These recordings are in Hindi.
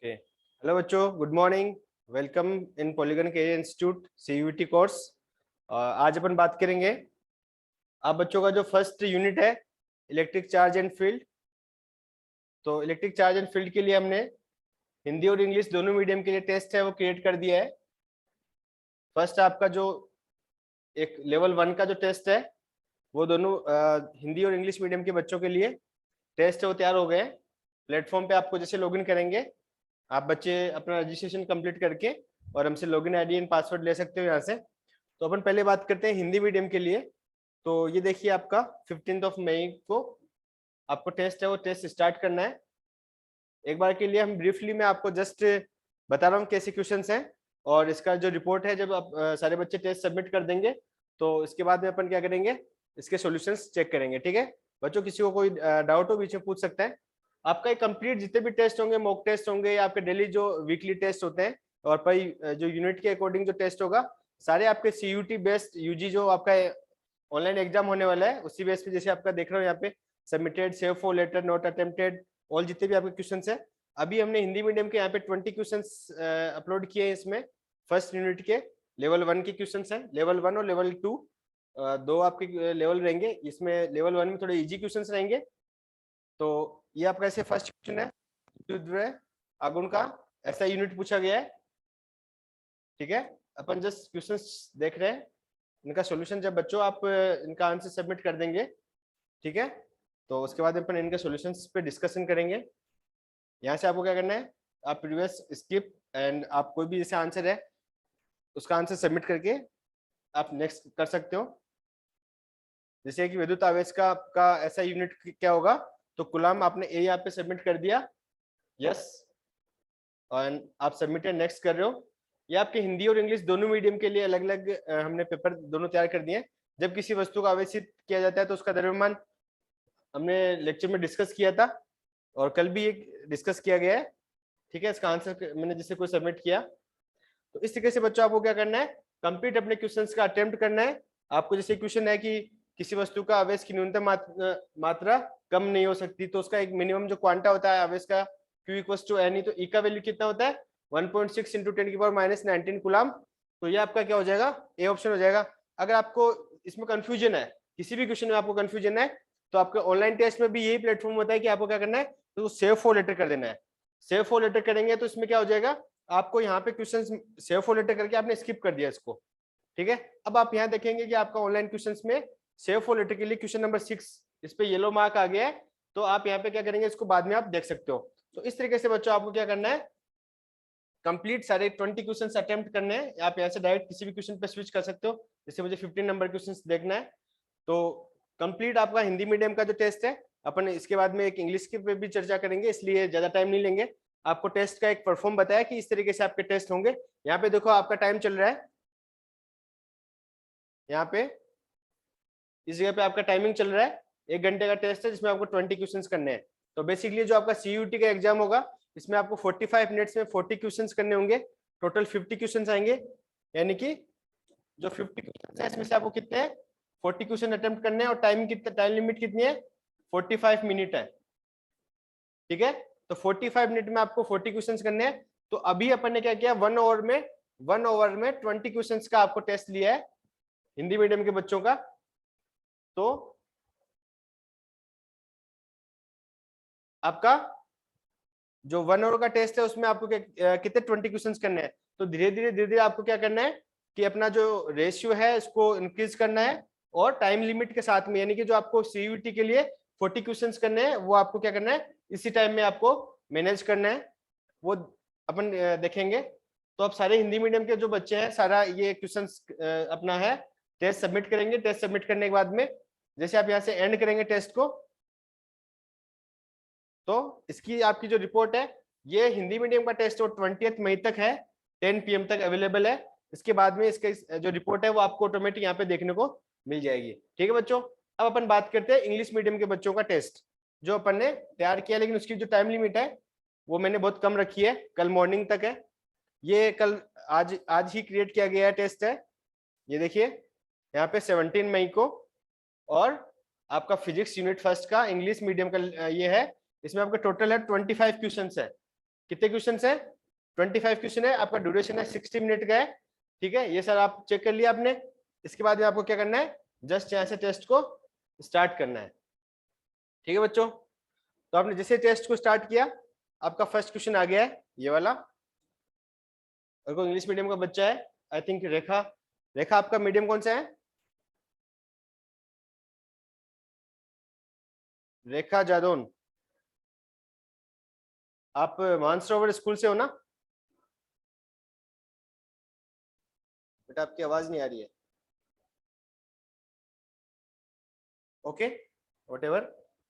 ओके, हेलो बच्चों, good morning. Welcome in Polygon career institute CUT course. आज अपन बात करेंगे आप बच्चों का जो फर्स्ट यूनिट है इलेक्ट्रिक चार्ज एंड फील्ड। तो इलेक्ट्रिक चार्ज एंड फील्ड के लिए हमने हिंदी और इंग्लिश दोनों मीडियम के लिए टेस्ट है वो क्रिएट कर दिया है। फर्स्ट आपका जो एक लेवल 1 का जो टेस्ट है वो दोनों हिंदी और इंग्लिश मीडियम के बच्चों के लिए टेस्ट है वो तैयार हो गए। प्लेटफॉर्म पे आपको जैसे लॉगिन करेंगे आप बच्चे अपना रजिस्ट्रेशन कंप्लीट करके और हमसे लॉगिन आईडी एंड पासवर्ड ले सकते हो यहाँ से। तो अपन पहले बात करते हैं हिंदी मीडियम के लिए। तो ये देखिए आपका 15 मई को आपको टेस्ट है वो टेस्ट स्टार्ट करना है। एक बार के लिए हम ब्रीफली मैं आपको जस्ट बता रहा हूँ कैसे क्वेश्चंस हैं और इसका जो रिपोर्ट है जब आप सारे बच्चे टेस्ट सबमिट कर देंगे तो इसके बाद में अपन क्या करेंगे, इसके सॉल्यूशंस चेक करेंगे। ठीक है बच्चों, किसी को कोई डाउट हो बीच में पूछ सकता है। आपका एक कंप्लीट जितने भी टेस्ट होंगे, मॉक टेस्ट होंगे या आपके डेली जो वीकली टेस्ट होते हैं और पर जो यूनिट के अकॉर्डिंग जो टेस्ट होगा सारे आपके सीयूटी बेस्ड यूजी जो आपका ऑनलाइन एग्जाम होने वाला है उसी बेस पे जैसे आपका देख रहा हूँ यहाँ पे submitted, save for later, not attempted, all जितने भी आपके क्वेश्चंस हैं। अभी हमने हिंदी मीडियम के यहाँ पे 20 क्वेश्चंस अपलोड किए हैं। इसमें फर्स्ट यूनिट के लेवल 1 के क्वेश्चंस हैं, लेवल 1 और लेवल 2 दो आपके लेवल रहेंगे। इसमें लेवल 1 में थोड़े इजी क्वेश्चंस रहेंगे। तो ये आपका ऐसे फर्स्ट क्वेश्चन है, आगुन का ऐसा यूनिट पूछा गया है। ठीक है, अपन जस्ट क्वेश्चंस देख रहे हैं, इनका सॉल्यूशन जब बच्चों आप इनका आंसर सबमिट कर देंगे ठीक है तो उसके बाद अपन इनके सॉल्यूशंस पे डिस्कशन करेंगे। यहाँ से आपको क्या करना है, आप प्रीवियस स्किप एंड आप कोई भी जैसे आंसर है उसका आंसर सबमिट करके आप नेक्स्ट कर सकते हो। जैसे कि विद्युत आवेश का आपका ऐसा यूनिट क्या होगा, तो कुलाम आपने ए यहाँ पे सबमिट कर दिया, यस, और आप सबमिटेड नेक्स्ट कर रहे हो। ये आपके हिंदी और इंग्लिश दोनों मीडियम के लिए अलग अलग हमने पेपर दोनों तैयार कर दिए। जब किसी वस्तु को आवेशित किया जाता है तो उसका द्रव्यमान हमने लेक्चर में डिस्कस किया था और कल भी एक डिस्कस किया गया है। ठीक है, इसका आंसर मैंने जिससे कोई सबमिट किया। तो इस तरीके से बच्चों आपको क्या करना है, कंप्लीट अपने क्वेश्चंस का अटेम्प्ट करना है। आपको जैसे क्वेश्चन है कि किसी वस्तु का आवेश की न्यूनतम मात्रा कम नहीं हो सकती, तो उसका एक मिनिमम जो क्वांटा होता है आवेश का Q इक्वल्स टू N, तो E का वैल्यू कितना होता है 1.6 इंटू 10⁻⁻19 कूलम। तो ये आपका क्या हो जाएगा, ए ऑप्शन हो जाएगा। अगर आपको इसमें कंफ्यूजन है, किसी भी क्वेश्चन में आपको कंफ्यूजन है, तो आपके ऑनलाइन टेस्ट में भी यही प्लेटफॉर्म होता है कि आपको क्या करना है, तो सेव फॉर लेटर कर देना है। सेव फॉर लेटर करेंगे तो इसमें क्या हो जाएगा, आपको यहाँ पे क्वेश्चन सेव फॉर लेटर करके आपने स्किप कर दिया इसको। ठीक है, अब आप यहाँ देखेंगे कि आपका ऑनलाइन क्वेश्चंस में सेव फॉर लेटर के लिए क्वेश्चन नंबर 6 इस पे येलो मार्क आ गया है। तो आप यहाँ पे क्या करेंगे, इसको बाद में आप देख सकते हो। तो इस तरीके से बच्चों आपको क्या करना है, कंप्लीट सारे 20 क्वेश्चंस अटेम्प्ट करने हैं। आप यहाँ से डायरेक्ट किसी भी क्वेश्चन पे स्विच कर सकते हो। जैसे मुझे 15 नंबर क्वेश्चंस देखना है तो कंप्लीट आपका हिंदी मीडियम का जो टेस्ट है, अपन इसके बाद में एक इंग्लिश के पे भी चर्चा करेंगे, इसलिए ज्यादा टाइम नहीं लेंगे। आपको टेस्ट का एक परफॉर्म बताया कि इस तरीके से आपके टेस्ट होंगे। यहाँ पे देखो आपका टाइम चल रहा है, यहाँ पे इस जगह पे आपका टाइमिंग चल रहा है, 1 घंटे का टेस्ट है जिसमें आपको 20 क्वेश्चंस करने हैं। तो बेसिकली जो आपका सीयूटी का एग्जाम होगा इसमें आपको 45 मिनट्स में 40 क्वेश्चंस करने होंगे। टोटल 50 क्वेश्चंस आएंगे, यानी कि जो 50 क्वेश्चन है इसमें से आपको कितने हैं 40 क्वेश्चन अटेम्प्ट करने हैं और टाइम लिमिट कितनी है 45 मिनट है। ठीक है, तो 45 मिनट में आपको 40 क्वेश्चंस करने हैं। तो अभी अपन ने क्या किया, 1 ओवर में 20 क्वेश्चंस का आपको टेस्ट लिया है हिंदी मीडियम के बच्चों का। तो आपका जो 1 आवर का टेस्ट है उसमें आपको कितने 20 क्वेश्चंस करने हैं। तो धीरे धीरे आपको क्या करना है कि अपना जो रेशियो है इसको इंक्रीज करना है और टाइम लिमिट के साथ में, यानी कि जो आपको सीयूटी के लिए 40 क्वेश्चंस करने हैं वो आपको क्या करना है इसी टाइम में आपको मैनेज करना है, वो अपन देखेंगे। तो आप सारे हिंदी मीडियम के जो बच्चे हैं सारा ये क्वेश्चंस अपना है टेस्ट सबमिट करेंगे। टेस्ट सबमिट करने के बाद में जैसे आप यहाँ से एंड करेंगे टेस्ट को, तो इसकी आपकी जो रिपोर्ट है ये हिंदी मीडियम का टेस्ट और 20 मई तक है, 10 PM तक अवेलेबल है। इसके बाद में इसका जो रिपोर्ट है वो आपको ऑटोमेटिक यहाँ पे देखने को मिल जाएगी। ठीक है बच्चों, अब अपन बात करते हैं इंग्लिश मीडियम के बच्चों का टेस्ट जो अपन ने तैयार किया, लेकिन उसकी जो टाइम लिमिट है वो मैंने बहुत कम रखी है, कल मॉर्निंग तक है। ये कल आज ही क्रिएट किया गया है टेस्ट है। ये देखिए यहाँ पे 17 मई को, और आपका फिजिक्स यूनिट फर्स्ट का इंग्लिश मीडियम का ये है, इसमें आपका टोटल है 25 क्वेश्चन है। कितने क्वेश्चन है? 25 क्वेश्चन है। आपका ड्यूरेशन है 60 मिनट का है। ठीक है, ये सर आप चेक कर लिया आपने। इसके बाद में आपको क्या करना है, जस्ट यहाँ से टेस्ट को स्टार्ट करना है। ठीक है बच्चों, तो आपने जैसे टेस्ट को स्टार्ट किया, आपका फर्स्ट क्वेश्चन आ गया है ये वाला। और कोई इंग्लिश मीडियम का बच्चा है, आई थिंक रेखा। रेखा आपका मीडियम कौन सा है? रेखा जादौन, आप मानसरोवर स्कूल से हो ना? बेटा आपकी आवाज नहीं आ रही है। Okay, whatever.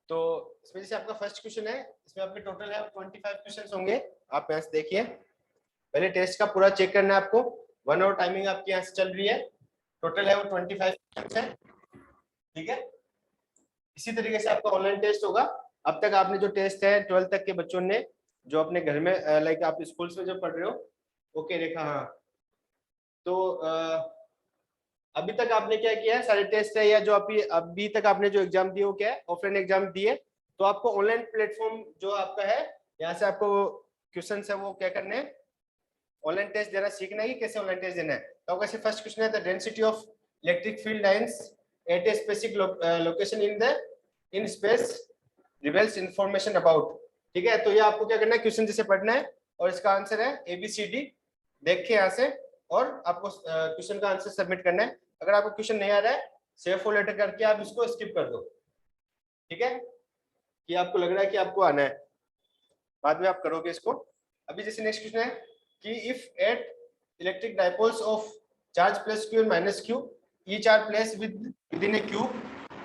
तो इसमें जैसे आपका फर्स्ट क्वेश्चन है, इसमें आपके टोटल है 25 क्वेश्चन होंगे। आप यहाँ से देखिए, पहले टेस्ट का पूरा चेक करना है आपको। 1 आवर टाइमिंग आपकी यहाँ से चल रही है। टोटल है वो 25 क्वेश्चन है। ठीक है, इसी तरीके से आपका ऑनलाइन टेस्ट होगा। अब तक आपने जो टेस्ट है 12th तक के बच्चों ने जो अपने घर में लाइक आप स्कूल्स में जो पढ़ रहे हो। ओके रेखा, हाँ। तो अभी तक आपने क्या किया है, सारे टेस्ट है या जो अभी तक आपने जो एग्जाम दिए वो क्या है, ऑफलाइन एग्जाम दिए। तो आपको ऑनलाइन प्लेटफॉर्म जो आपका है, यहाँ से आपको क्वेश्चन है वो क्या करने हैं, ऑनलाइन टेस्ट देना सीखना है कि कैसे ऑनलाइन टेस्ट देना है। तो आपका फर्स्ट क्वेश्चन है, the density of electric field lines eight a specific location in space reveals information about. ठीक है, तो ये आपको क्या करना है, क्वेश्चन जैसे पढ़ना है और इसका आंसर है ABCD देख के यहाँ से, और आपको क्वेश्चन का आंसर सबमिट करना है। अगर आपको क्वेश्चन नहीं आ रहा है, सेव फॉर लेटर करके आप इसको स्किप कर दो। ठीक है, कि आपको लग रहा है कि आपको आना है, बाद में आप करोगे इसको। अभी जैसे नेक्स्ट क्वेश्चन है कि if eight electric dipoles of charge plus Q and minus Q each are place within a cube,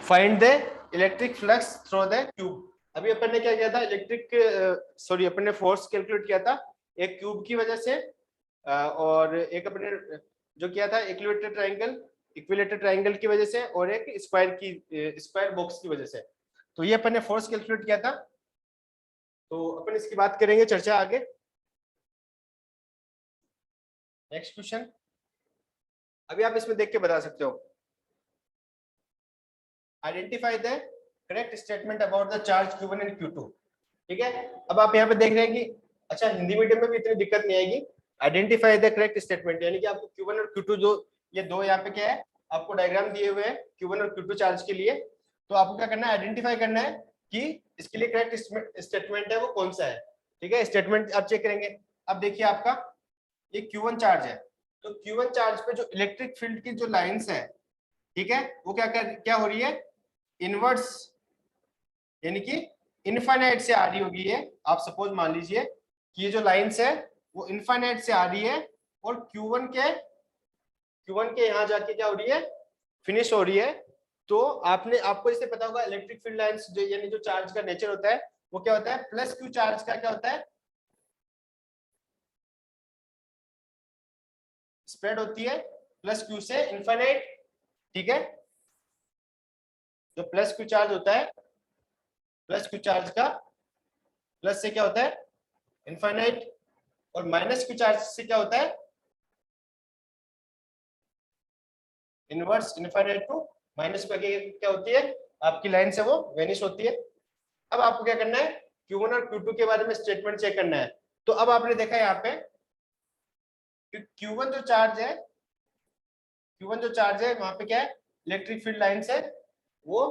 find the electric flux through the cube. अभी अपन ने क्या किया था, अपन ने फोर्स कैलकुलेट किया था एक क्यूब की वजह से, और एक अपने जो किया था इक्विलेटरल ट्रायंगल की वजह से, और एक स्क्वायर बॉक्स की वजह से। तो ये अपन ने फोर्स कैलकुलेट किया था। तो अपन इसकी बात करेंगे, चर्चा आगे। नेक्स्ट क्वेश्चन, अभी आप इसमें देख के बता सकते हो, identify the correct statement about the charge Q1 and Q2। ठीक है, अब आप यहाँ पे देख रहे हैं कि अच्छा हिंदी मीडियम में भी इतनी दिक्कत नहीं आएगी। आइडेंटिफाई द करेक्ट स्टेटमेंट, यानी कि आपको Q1 और Q2 जो ये दो यहाँ पे क्या है, आपको डायग्राम दिए हुए हैं Q1 और Q2 चार्ज के लिए। तो आपको क्या करना है, आइडेंटिफाई करना है कि इसके लिए करेक्ट स्टेटमेंट है वो कौन सा है। ठीक है, स्टेटमेंट आप चेक करेंगे। अब देखिए आपका ये Q1 चार्ज है, तो Q1 चार्ज पे जो इलेक्ट्रिक फील्ड की जो लाइंस है, ठीक है, वो क्या हो रही है, इनवर्स, यानी कि इनफाइनाइट से आ रही होगी ये। आप सपोज मान लीजिए कि ये जो लाइंस है वो इनफाइनाइट से आ रही है, और Q1 के यहाँ जाके क्या हो रही है, फिनिश हो रही है। तो आपको इससे पता होगा इलेक्ट्रिक फील्ड लाइंस जो यानी जो चार्ज का नेचर होता है वो क्या होता है, प्लस क्यू चार्ज का क्या होता है, स्प्रेड होती है प्लस क्यू से इनफाइनाइट। ठीक है, जो प्लस क्यू चार्ज होता है, प्लस क्यू चार्ज का प्लस से क्या होता है इनफाइनाइट, और माइनस क्यू चार्ज से क्या होता है इनवर्स इनफाइनाइट टू माइनस क्या होती है आपकी लाइन से वो वेनिश होती है। अब आपको क्या करना है, Q1 और Q2 के बारे में स्टेटमेंट चेक करना है। तो अब आपने देखा यहाँ पे कि Q1 जो चार्ज है वहां पे क्या है, इलेक्ट्रिक फील्ड लाइंस है वो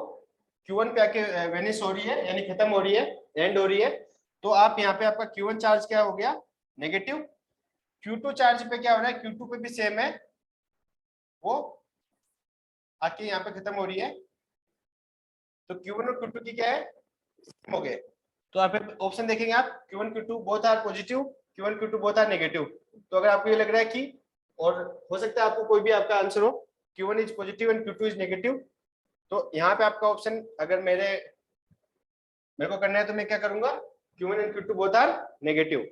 Q1 पे आके वेनिश हो रही है, यानी खत्म हो रही है, एंड हो रही है। तो आप यहाँ पे आपका Q1 चार्ज क्या हो गया, नेगेटिव। Q2 चार्ज पे क्या हो रहा है, Q2 पे भी सेम है, वो आके यहाँ पे खत्म हो रही है। तो Q1 और Q2 की क्या है, हो गए। तो आप ऑप्शन देखेंगे आप, Q1 Q2 both are positive, Q1 Q2 both are negative. तो अगर आपको ये लग रहा है कि, और हो सकता है आपको कोई भी आपका आंसर हो, Q1 is positive and Q2 is negative, तो यहाँ पे आपका ऑप्शन अगर मेरे को करना है तो मैं क्या करूंगा, Q1 and Q2 both are negative.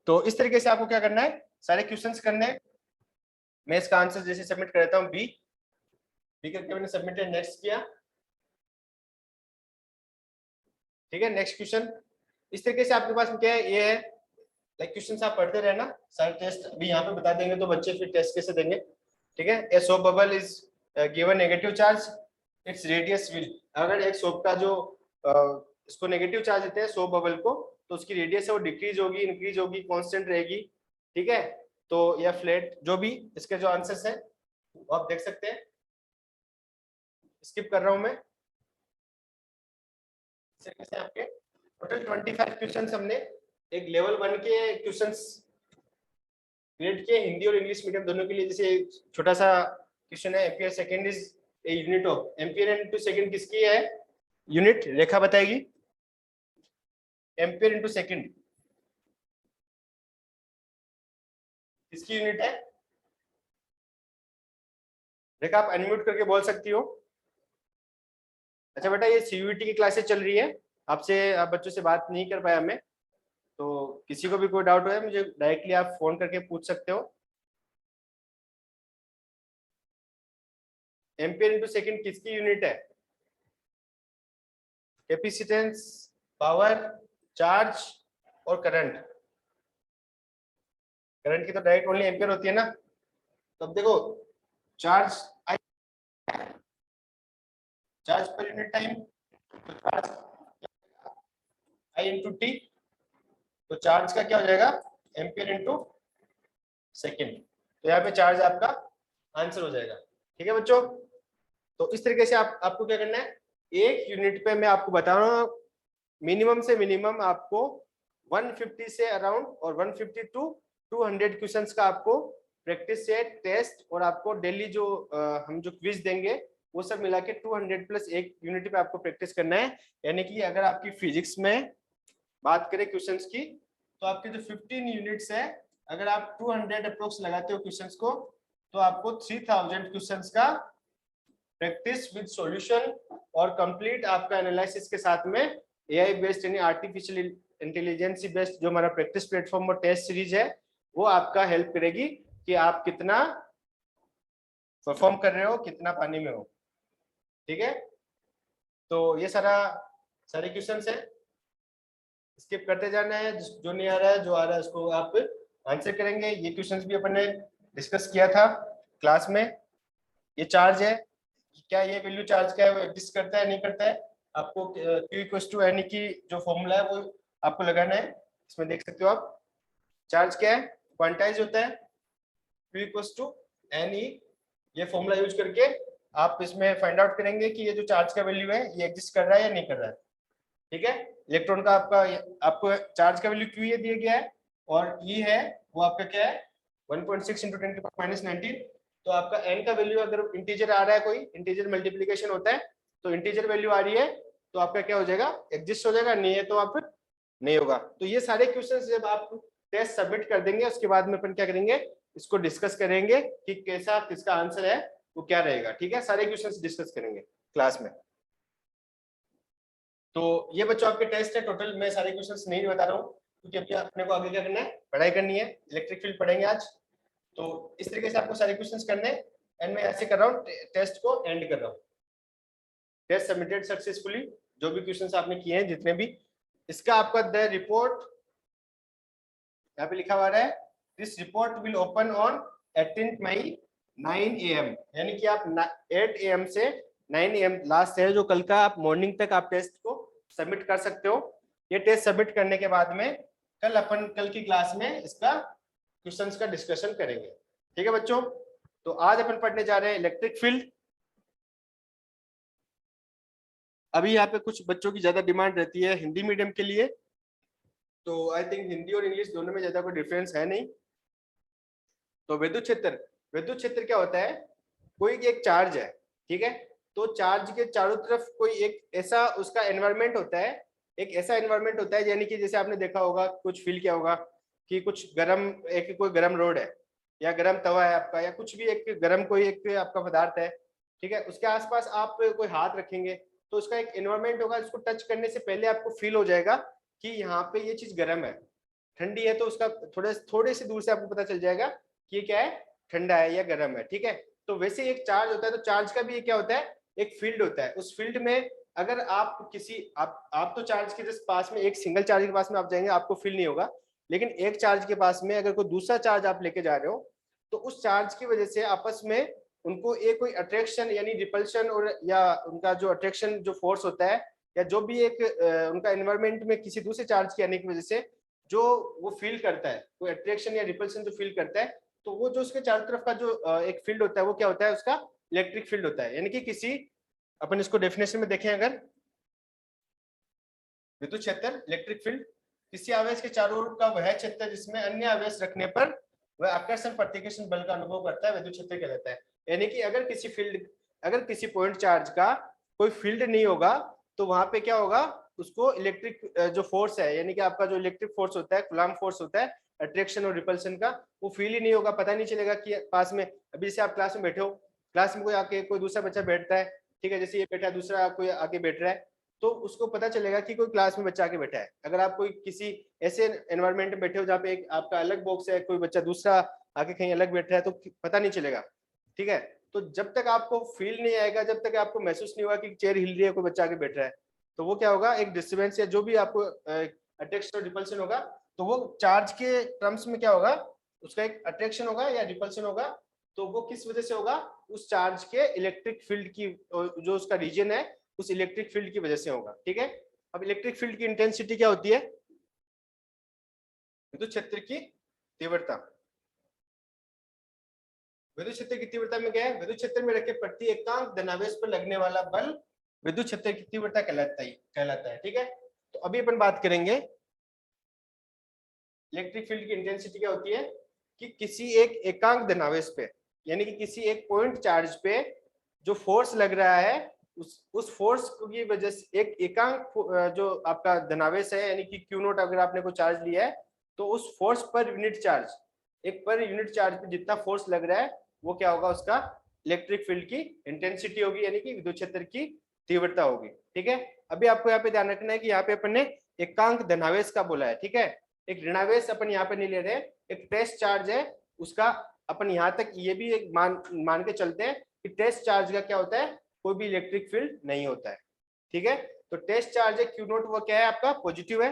तो इस तरीके से आपको क्या करना है, सारे क्वेश्चंस करने हैं। मैं इसका आंसर जैसे सबमिट कर देता हूँ, बी करके मैंने सबमिटेड नेक्स्ट किया। ठीक है, नेक्स्ट क्वेश्चन। इस तरीके से आपके पास क्या है, ये है लाइक क्वेश्चंस आप पढ़ते रहना, सारे टेस्ट अभी यहाँ पे बता देंगे तो बच्चे फिर टेस्ट कैसे देंगे। ठीक है, a soap bubble is given negative charge, its radius will. अगर एक सोप का जो इसको नेगेटिव चार्ज देते हैं सोप बबल को, तो उसकी रेडियस है वो डिक्रीज होगी, इंक्रीज होगी, कांस्टेंट रहेगी, ठीक है। तो या फ्लैट, जो भी इसके जो आंसर्स है वो आप देख सकते हैं। स्किप कर रहा हूं मैं। से आपके टोटल 25 क्वेश्चंस हमने एक लेवल 1 के क्वेश्चंस ग्रेड के हिंदी और इंग्लिश मीडियम दोनों के लिए। जैसे छोटा सा क्वेश्चन है, ampere second is a unit of, ampere into second किसकी है यूनिट, रेखा बताएगी। एम्पियर इनटू सेकंड किसकी यूनिट है? रेखा आप अनम्यूट करके बोल सकती हो। अच्छा बेटा, ये सीयूईटी की क्लासेस चल रही है, आपसे आप बच्चों से बात नहीं कर पाया मैं, तो किसी को भी कोई डाउट हो मुझे डायरेक्टली आप फोन करके पूछ सकते हो। एम्पियर इनटू सेकंड किसकी यूनिट है? कैपेसिटेंस, पावर, चार्ज और करंट। करंट की तो डायरेक्ट ओनली एम्पियर होती है ना। तो अब देखो, charge charge per unit time, तो चार्ज आई इंटू टी, तो चार्ज का क्या हो जाएगा एम्पियर इंटू सेकेंड। तो यहाँ पे चार्ज आपका आंसर हो जाएगा, ठीक है बच्चों। तो इस तरीके से आपको क्या करना है, एक यूनिट पे मैं आपको बता रहा हूँ मिनिमम से मिनिमम आपको 150 से अराउंड और 150 टू 200 क्वेश्चंस का आपको प्रैक्टिस से टेस्ट, और आपको डेली जो हम जो क्विज देंगे वो सब मिला के 200 प्लस एक यूनिट पे आपको प्रैक्टिस करना है। यानी कि अगर आपकी फिजिक्स में बात करें क्वेश्चंस की, तो आपके जो 15 यूनिट्स है, अगर आप 200 अप्रोक्स लगाते हो क्वेश्चंस को, तो आपको 3000 क्वेश्चंस का प्रैक्टिस विद सॉल्यूशन और कंप्लीट आपका एनालिसिस के साथ में एआई बेस्ड यानी आर्टिफिशियल इंटेलिजेंस बेस्ड जो हमारा प्रैक्टिस प्लेटफॉर्म और टेस्ट सीरीज है, वो आपका हेल्प करेगी कि आप कितना परफॉर्म कर रहे हो, कितना पानी में हो, ठीक है। तो ये सारे क्वेश्चंस है, स्किप करते जाना है, जो नहीं आ रहा है, जो आ रहा है उसको आप आंसर करेंगे। ये क्वेश्चंस भी अपन ने डिस्कस किया था क्लास में। ये चार्ज है, क्या ये वैल्यू चार्ज का है वो एग्जिस्ट करता है नहीं करता है, आपको Q इक्वल्स टू एन की जो फॉर्मूला है वो आपको लगाना है। इसमें देख सकते हो आप, चार्ज क्या है, क्वांटाइज होता है, Q equals to N E, ये फॉर्मूला यूज करके आप इसमें फाइंड आउट करेंगे कि ये जो चार्ज का वैल्यू है ये एग्जिस्ट कर रहा है या नहीं कर रहा है, ठीक है। इलेक्ट्रॉन का आपको चार्ज का वैल्यू Q ये दिया गया है, और E है वो आपका क्या है 1.6 इंटू 10⁻19। तो आपका n का वैल्यू अगर इंटीजर आ रहा है, कोई इंटीजर मल्टीप्लिकेशन होता है, तो इंटीजर वैल्यू आ रही है तो आपका क्या हो जाएगा एग्जिस्ट हो जाएगा, नहीं है तो आप नहीं होगा। तो ये सारे क्वेश्चंस जब आप टेस्ट सबमिट कर देंगे उसके बाद में अपन क्या करेंगे, इसको डिस्कस करेंगे कि कैसा किसका आंसर है वो क्या रहेगा, ठीक है। सारे क्वेश्चंस डिस्कस करेंगे क्लास में। तो ये बच्चों आपके टेस्ट है टोटल, मैं सारे क्वेश्चंस नहीं बता रहा हूँ क्योंकि अभी अपने को आगे क्या करना है, पढ़ाई करनी है, इलेक्ट्रिक फील्ड पढ़ेंगे आज। तो इस तरीके से आपको सारे क्वेश्चंस करने हैं, एंड मैं ऐसे कर रहा हूँ टेस्ट को एंड कर रहा हूँ। टेस्ट सबमिटेड सक्सेसफुली, जो भी क्वेश्चंस आपने किए हैं जितने भी, इसका आपका द रिपोर्ट यहाँ पे लिखा हुआ है, this report will open on 18 May 9 AM, यानी कि आप 8 AM से 9 AM लास्ट है जो कल का, आप मॉर्निंग तक आप टेस्ट को सबमिट कर सकते हो। ये टेस्ट सबमिट करने के बाद में कल की क्लास में इसका क्वेश्चंस का डिस्कशन करेंगे, ठीक है बच्चों। तो आज अपन पढ़ने जा रहे हैं इलेक्ट्रिक फील्ड। अभी यहाँ पे कुछ बच्चों की ज्यादा डिमांड रहती है हिंदी मीडियम के लिए, तो आई थिंक हिंदी और इंग्लिश दोनों में ज्यादा कोई डिफरेंस है नहीं। तो विद्युत क्षेत्र क्या होता है, कोई एक चार्ज है, ठीक है, तो चार्ज के चारों तरफ कोई एक ऐसा उसका एनवायरनमेंट होता है, एक ऐसा एनवायरनमेंट होता है, यानी कि जैसे आपने देखा होगा कुछ फील किया होगा कि कुछ गरम, एक कोई गरम रोड है या गरम तवा है आपका, या कुछ भी एक गरम कोई एक आपका पदार्थ है, ठीक है, उसके आसपास आप कोई हाथ रखेंगे तो उसका एक एनवायरनमेंट होगा, उसको टच करने से पहले आपको फील हो जाएगा कि यहाँ पे ये चीज गर्म है, ठंडी है, तो उसका थोड़े से दूर से आपको पता चल जाएगा कि ये क्या है, ठंडा है या गर्म है, ठीक है। तो वैसे एक चार्ज होता है, तो चार्ज का भी ये क्या होता है, एक फील्ड होता है। उस फील्ड में अगर आप आप तो चार्ज के जस्ट पास में, एक सिंगल चार्ज के पास में आप जाएंगे आपको फील नहीं होगा, लेकिन एक चार्ज के पास में अगर कोई दूसरा चार्ज आप लेके जा रहे हो, तो उस चार्ज की वजह से आपस में उनको एक कोई अट्रैक्शन यानी रिपल्शन, और या उनका जो अट्रैक्शन जो फोर्स होता है या जो भी एक उनका एनवायरमेंट में किसी दूसरे चार्ज के आने की वजह से जो वो फील करता है, वो अट्रैक्शन या रिपल्शन जो फील करता है, तो वो जो उसके चारों तरफ का जो एक फील्ड होता है वो क्या होता है, उसका इलेक्ट्रिक फील्ड होता है। यानी कि किसी, अपन इसको डेफिनेशन में देखें अगर, विद्युत क्षेत्र इलेक्ट्रिक फील्ड किसी आवेश के चारों ओर का वह क्षेत्र जिसमें अन्य आवेश रखने पर वह आकर्षण प्रतिकर्षण बल का अनुभव करता है, विद्युत क्षेत्र कहलाता है। यानी कि अगर किसी फील्ड, अगर किसी पॉइंट चार्ज का कोई फील्ड नहीं होगा तो वहां पे क्या होगा, उसको इलेक्ट्रिक जो फोर्स है, यानी कि आपका जो इलेक्ट्रिक फोर्स होता है, कूलम्ब फोर्स होता है अट्रैक्शन और रिपल्शन का, वो फील ही नहीं होगा, पता नहीं चलेगा कि पास में, अभी जैसे आप क्लास में बैठे हो, क्लास में कोई आके कोई दूसरा बच्चा बैठता है, ठीक है, जैसे ये बैठा है, दूसरा कोई आके बैठ रहा है, तो उसको पता चलेगा कि कोई क्लास में बच्चा आके बैठा है। अगर आप कोई किसी ऐसे एनवायरनमेंट में बैठे हो जहाँ पे एक आपका अलग बॉक्स है, कोई बच्चा दूसरा आके कहीं अलग बैठ रहा है, तो पता नहीं चलेगा, ठीक है। तो जब तक आपको फील नहीं आएगा, जब तक आपको महसूस नहीं होगा कि चेयर हिल रही है, कोई बच्चा आके बैठ रहा है, तो वो क्या होगा, एक डिस्टर्बेंस या जो भी आपको अट्रैक्शन और रिपल्शन होगा, तो वो चार्ज के टर्म्स में क्या होगा, उसका एक अट्रैक्शन होगा या रिपल्शन होगा, तो वो किस वजह से होगा, उस चार्ज के इलेक्ट्रिक फील्ड की जो उसका रीजन है, उस इलेक्ट्रिक फील्ड की वजह से होगा, ठीक है। अब इलेक्ट्रिक फील्ड की इंटेंसिटी क्या होती है, विद्युत क्षेत्र की तीव्रता। विद्युत क्षेत्र की तीव्रता में क्या है, विद्युत क्षेत्र में रखे प्रति एकांक धनावेश पर लगने वाला बल विद्युत क्षेत्र की तीव्रता कहलाता है, ठीक है। तो अभी अपन बात करेंगे इलेक्ट्रिक फील्ड की इंटेंसिटी क्या होती है, कि किसी एक एकांक धनावेश पे, यानी कि किसी एक पॉइंट चार्ज पे जो फोर्स लग रहा है, उस फोर्स की वजह से एक एकांक जो आपका धनावेश है, यानी कि क्यू नोट, अगर आपने कोई चार्ज लिया है तो उस फोर्स पर यूनिट चार्ज, एक पर यूनिट चार्ज पे जितना फोर्स लग रहा है वो क्या होगा, उसका इलेक्ट्रिक फील्ड की इंटेंसिटी होगी, यानी कि विद्युत क्षेत्र की तीव्रता होगी, ठीक है। अभी आपको यहाँ पे ध्यान रखना है कि यहाँ पे अपन ने एकांक धनावेश का बोला है, ठीक है। एक ऋणावेश अपन यहाँ पे नहीं ले रहे, एक टेस्ट चार्ज है उसका, अपन यहाँ तक ये भी एक मान के चलते हैं कि टेस्ट चार्ज का क्या होता है, कोई भी इलेक्ट्रिक फील्ड नहीं होता है, ठीक है। तो टेस्ट चार्ज है क्यू नोट, वो क्या है आपका, पॉजिटिव है।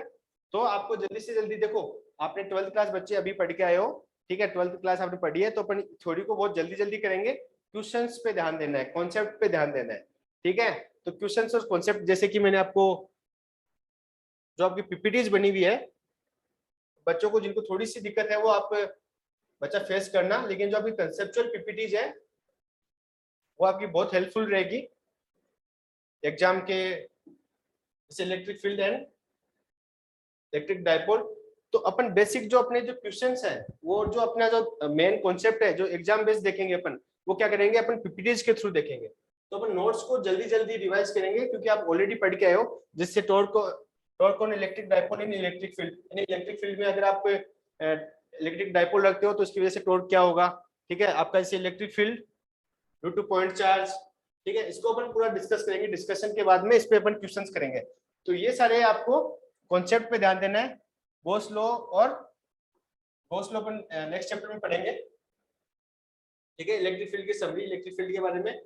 तो आपको जल्दी से जल्दी, देखो आपने 12th क्लास बच्चे अभी पढ़ के आए हो, ठीक है, 12th क्लास आपने पढ़ी है, तो अपन थ्योरी को बहुत जल्दी जल्दी करेंगे, क्वेश्चंस पे ध्यान देना है, कॉन्सेप्ट पे ध्यान देना है, ठीक है। तो क्वेश्चंस और कॉन्सेप्ट, जैसे कि मैंने आपको जो आपकी पीपीटीज बनी हुई है, बच्चों को जिनको थोड़ी सी दिक्कत है वो आप बच्चा फेस करना, लेकिन जो आपकी कंसेप्चुअल पीपीटीज है वो आपकी बहुत हेल्पफुल रहेगी एग्जाम के, जैसे electric field and electric dipole. तो अपन बेसिक जो अपने जो क्वेश्चंस है, वो जो अपना जो मेन कॉन्सेप्ट है, जो एग्जाम बेस्ड देखेंगे अपन, वो क्या करेंगे, अपन पीपीटीज के थ्रू देखेंगे। तो अपन नोट्स को जल्दी जल्दी रिवाइज करेंगे, क्योंकि आप ऑलरेडी पढ़ के आए हो, जिससे torque on electric dipole in electric field, यानी इलेक्ट्रिक फील्ड में अगर आप इलेक्ट्रिक डायपोल रखते हो तो उसकी वजह से टॉर्क क्या होगा, ठीक है, आपका जैसे electric field due two point charge, ठीक है। इसको अपन पूरा डिस्कस करेंगे, डिस्कशन के बाद में इस पे अपन क्वेश्चंस करेंगे। तो ये सारे आपको कॉन्सेप्ट पे ध्यान देना है। गॉस लॉ और गॉस लॉ अपन नेक्स्ट चैप्टर में पढ़ेंगे, ठीक है। इलेक्ट्रिक फील्ड की समरी, इलेक्ट्रिक फील्ड के बारे में,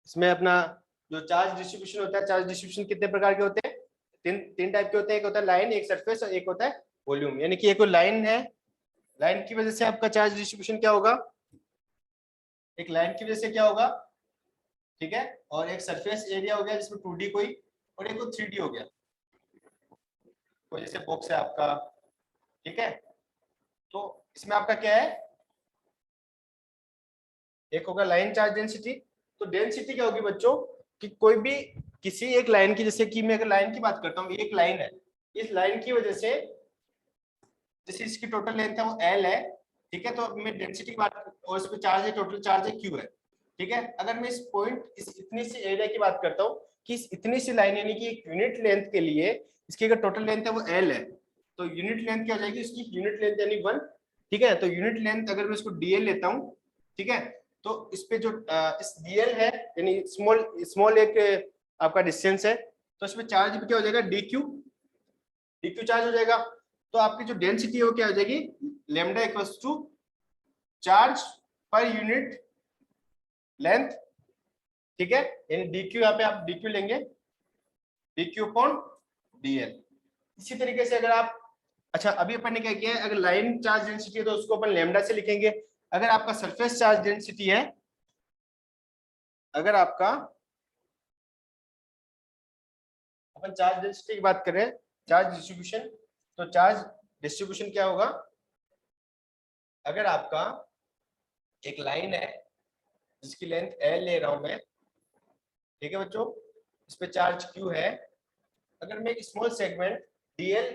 इसमें अपना जो चार्ज डिस्ट्रीब्यूशन होता है, चार्ज डिस्ट्रीब्यूशन कितने प्रकार के होते हैं, तीन टाइप के होते हैं, एक होता है लाइन, एक सरफेस और एक होता है वॉल्यूम। यानी कि एक लाइन है, लाइन की वजह से आपका चार्ज डिस्ट्रीब्यूशन क्या होगा, एक लाइन की वजह से क्या होगा, ठीक है, और एक सरफेस एरिया हो गया जिसमें 2D कोई, और एक 3D हो गया कोई, जैसे बॉक्स है आपका, ठीक है। तो इसमें आपका क्या है, एक होगा लाइन चार्ज डेंसिटी। तो डेंसिटी क्या होगी बच्चों, कि कोई भी किसी एक लाइन की, जैसे कि मैं अगर लाइन की बात करता हूँ, एक लाइन है, इस लाइन की वजह से जैसे इसकी टोटल लेंथ है वो L है, ठीक है। तो मैं डेंसिटी की बात, और इस पे चार्ज है, टोटल चार्ज है Q है, ठीक है। अगर मैं इस पॉइंट, इस इतनी सी एरिया की बात करता हूँ कि इस इतनी सी लाइन, यानी कि एक यूनिट लेंथ के लिए इसकी अगर टोटल लेंथ है वो L है, तो यूनिट लेंथ क्या हो जाएगी, इसकी यूनिट लेंथ यानी 1, ठीक है। तो यूनिट लेंथ अगर मैं इसको DL लेता हूँ, ठीक है, तो इस पे जो इस DL है, यानी स्मॉल एक आपका डिस्टेंस है, तो इसमें चार्ज भी क्या हो जाएगा, DQ चार्ज हो जाएगा। तो आपकी जो डेंसिटी है वो क्या हो जाएगी, lambda equals to charge per unit length, ठीक है। यानी DQ, यहाँ पे आप DQ लेंगे, DQ अपॉन DL। इसी तरीके से अगर आप, अच्छा अभी अपन ने क्या किया है, अगर लाइन चार्ज डेंसिटी है तो उसको अपन लैम्डा से लिखेंगे। अगर आपका सरफेस चार्ज डेंसिटी है, अगर आपका अपन चार्ज डेंसिटी की बात कर रहे हैं, चार्ज डिस्ट्रीब्यूशन। तो चार्ज डिस्ट्रीब्यूशन क्या होगा, अगर आपका एक लाइन है जिसकी लेंथ L ले रहा हूं मैं, ठीक है बच्चों, इस पे चार्ज Q है, अगर मैं एक स्मॉल सेगमेंट DL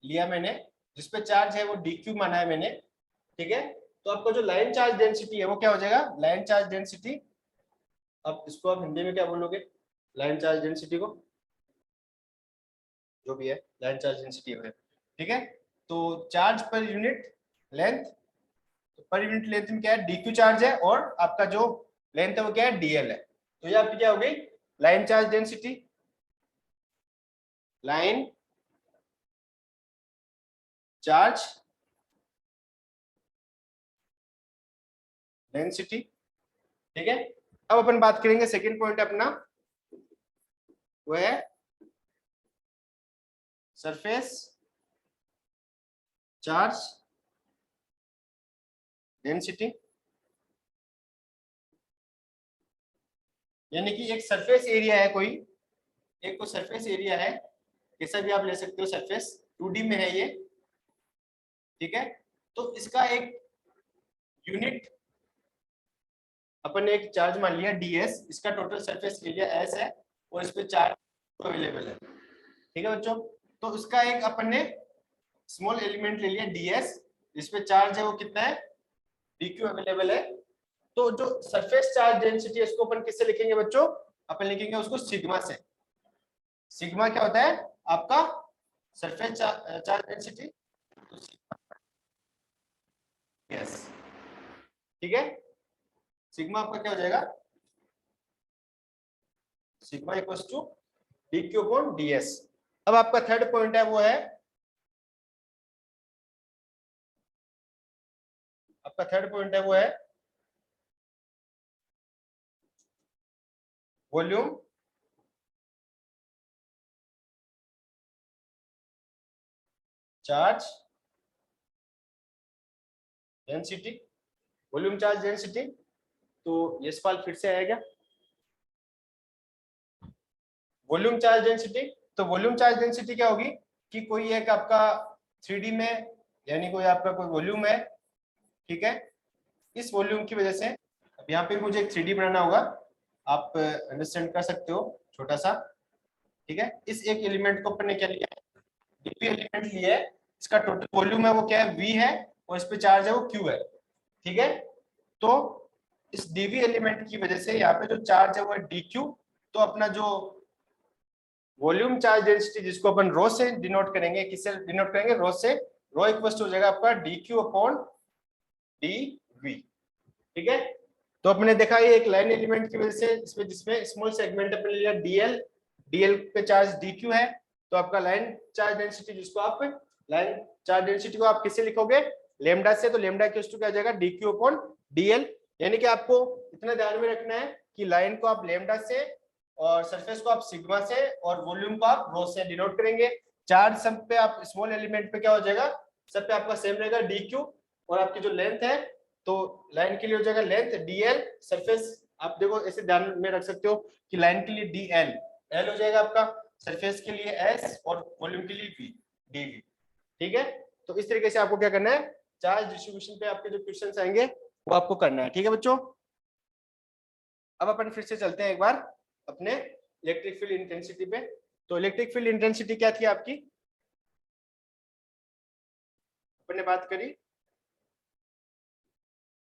लिया मैंने, जिसपे चार्ज है वो DQ माना है मैंने, ठीक है, तो आपका जो लाइन चार्ज डेंसिटी है वो क्या हो जाएगा, लाइन चार्ज डेंसिटी। अब इसको आप हिंदी में क्या बोलोगे, लाइन चार्ज डेंसिटी को, जो भी है लाइन चार्ज डेंसिटी है, ठीक है। तो चार्ज पर यूनिट लेंथ, तो पर यूनिट लेंथ में क्या है, DQ चार्ज है, और आपका जो लेंथ है वो क्या है, DL है। तो ये आपकी क्या हो गई, line charge density, line charge density, ठीक है। अब अपन बात करेंगे सेकंड पॉइंट अपना, वो है सरफेस चार्ज डेंसिटी। यानी कि एक सरफेस एरिया है कोई, एक कोई सरफेस एरिया है, कैसा भी आप ले सकते हो सरफेस, 2D में है ये, ठीक है। तो इसका एक यूनिट अपन ने एक चार्ज मान लिया DS, इसका टोटल सरफेस एरिया S है, और इस पे चार्ज अवेलेबल है, ठीक है बच्चों। तो इसका एक अपन ने स्मॉल एलिमेंट ले लिया DS, इस पे चार्ज है वो कितना है, DQ अवेलेबल है। तो जो सरफेस चार्ज डेंसिटी है इसको अपन किससे लिखेंगे बच्चों, अपन लिखेंगे उसको सिग्मा से। सिग्मा क्या होता है आपका, सरफेस चार्ज डेंसिटी, यस, ठीक है। सिग्मा आपका क्या हो जाएगा, sigma equals to DQ upon DS। अब आपका थर्ड पॉइंट है वो है, आपका थर्ड पॉइंट है वो है volume charge density, volume charge density. तो ये सवाल फिर से आएगा, वॉल्यूम चार्ज डेंसिटी। तो वॉल्यूम चार्ज डेंसिटी क्या होगी कि कोई एक आपका 3D में, यानी कोई आपका कोई वॉल्यूम है, ठीक है, इस वॉल्यूम की वजह से, अब यहाँ पे मुझे एक 3D बनाना होगा, आप अंडरस्टैंड कर सकते हो, छोटा सा, ठीक है। इस एक एलिमेंट को अपन ने क्या लिया है, DP एलिमेंट लिया है, इसका टोटल वॉल्यूम है वो क्या है, V है, और इस पे चार्ज है वो Q है, ठीक है। तो इस DV एलिमेंट की वजह से यहाँ पे जो चार्ज है वो है DQ। तो अपना जो वॉल्यूम चार्ज डेंसिटी जिसको अपन रो से डिनोट करेंगे, किससे डिनोट करेंगे, रो से, रो इक्वल हो जाएगा आपका DQ अपॉन DV, ठीक है। तो अपने देखा ये एक लाइन एलिमेंट की वजह से, इसमें जिसमें स्मॉल सेगमेंट अपने लिया DL, DL पे चार्ज DQ है, तो आपका लाइन चार्ज डेंसिटी, जिसको आप लाइन चार्ज डेंसिटी को आप किससे लिखोगे, लेमडा से। तो लेमडा इक्वल टू क्या आ जाएगा, DQ अपॉन DL। यानी कि आपको इतना ध्यान में रखना है कि लाइन को आप लेमडा से, और सरफेस को आप सिग्मा से, और वॉल्यूम को आप रो से डिनोट करेंगे। चार्ज सब पे आप स्मॉल एलिमेंट पे क्या हो जाएगा, सब पे आपका सेम रहेगा DQ, और आपकी जो लेंथ है, तो लाइन के लिए हो जाएगा लेंथ DL, सरफेस आप देखो ऐसे ध्यान में रख सकते हो कि लाइन के लिए DL, L हो जाएगा आपका, सरफेस के लिए S, और वॉल्यूम के लिए V, DV, ठीक है। तो इस तरीके से आपको क्या करना है, चार्ज डिस्ट्रीब्यूशन पे आपके जो क्वेश्चंस आएंगे वो आपको करना है, ठीक है बच्चों। अब अपन फिर से चलते हैं एक बार अपने इलेक्ट्रिक फील्ड इंटेंसिटी पे। तो इलेक्ट्रिक फील्ड इंटेंसिटी क्या थी आपकी, अपन ने बात करी,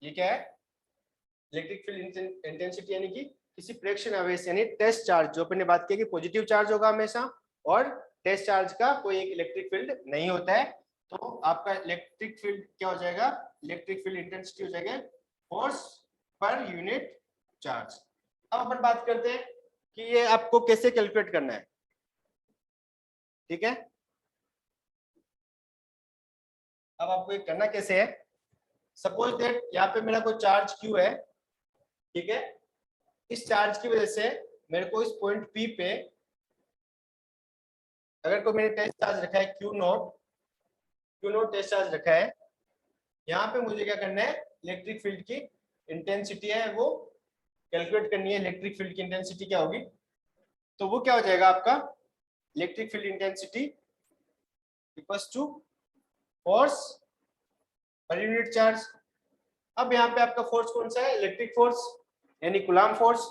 ये क्या है, इलेक्ट्रिक फील्ड इंटेंसिटी, यानी कि किसी प्रेक्षण आवेश यानी टेस्ट चार्ज, जो अपन ने बात की कि पॉजिटिव चार्ज होगा हमेशा, और टेस्ट चार्ज का कोई एक इलेक्ट्रिक फील्ड नहीं होता है। तो आपका इलेक्ट्रिक फील्ड क्या हो जाएगा, इलेक्ट्रिक फील्ड इंटेंसिटी हो जाएगा फोर्स पर यूनिट चार्ज। अब अपन बात करते हैं कि ये आपको कैसे कैलकुलेट करना है, ठीक है। अब आपको ये करना कैसे है, सपोज दैट यहाँ पे मेरा कोई चार्ज Q है, ठीक है। इस चार्ज की वजह से मेरे को इस पॉइंट P पे अगर कोई मैंने टेस्ट चार्ज रखा है Q0 टेस्ट चार्ज रखा है, यहाँ पे मुझे क्या करना है, इलेक्ट्रिक फील्ड की इंटेंसिटी है वो कैलकुलेट करनी है, इलेक्ट्रिक फील्ड की इंटेंसिटी क्या होगी। तो वो क्या हो जाएगा आपका electric field intensity equals to force per unit charge. अब यहाँ पे आपका फोर्स कौन सा है, इलेक्ट्रिक फोर्स यानी कूलम्ब फोर्स।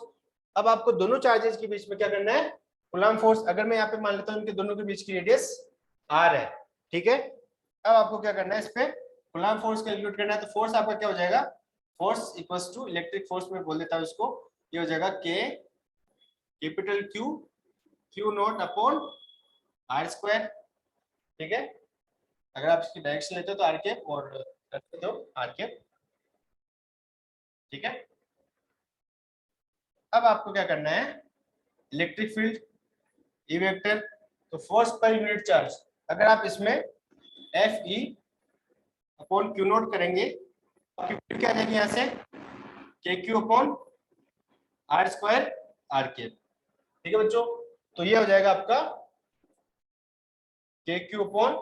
अब आपको दोनों चार्जेस के बीच में क्या करना है, कूलम्ब फोर्स। अगर मैं यहाँ पे मान लेता हूँ इनके दोनों के बीच की रेडियस r है, ठीक है। अब आपको क्या करना है, इस पे कूलम्ब फोर्स कैलकुलेट करना है। तो फोर्स आपका क्या हो जाएगा, force equals to electric force में बोल देता हूँ इसको, ये हो जाएगा K capital Q naught upon r square, ठीक है। अगर आप इसकी डायरेक्शन लेते हो तो r कैप और करते हो r कैप, ठीक है। अब आपको क्या करना है, इलेक्ट्रिक फील्ड ई वेक्टर, तो फोर्स पर यूनिट चार्ज, अगर आप इसमें F E upon Q naught करेंगे, क्या आ जाएगी यहाँ से, K Q upon R square R K, ठीक है बच्चों। तो ये हो जाएगा आपका K Q upon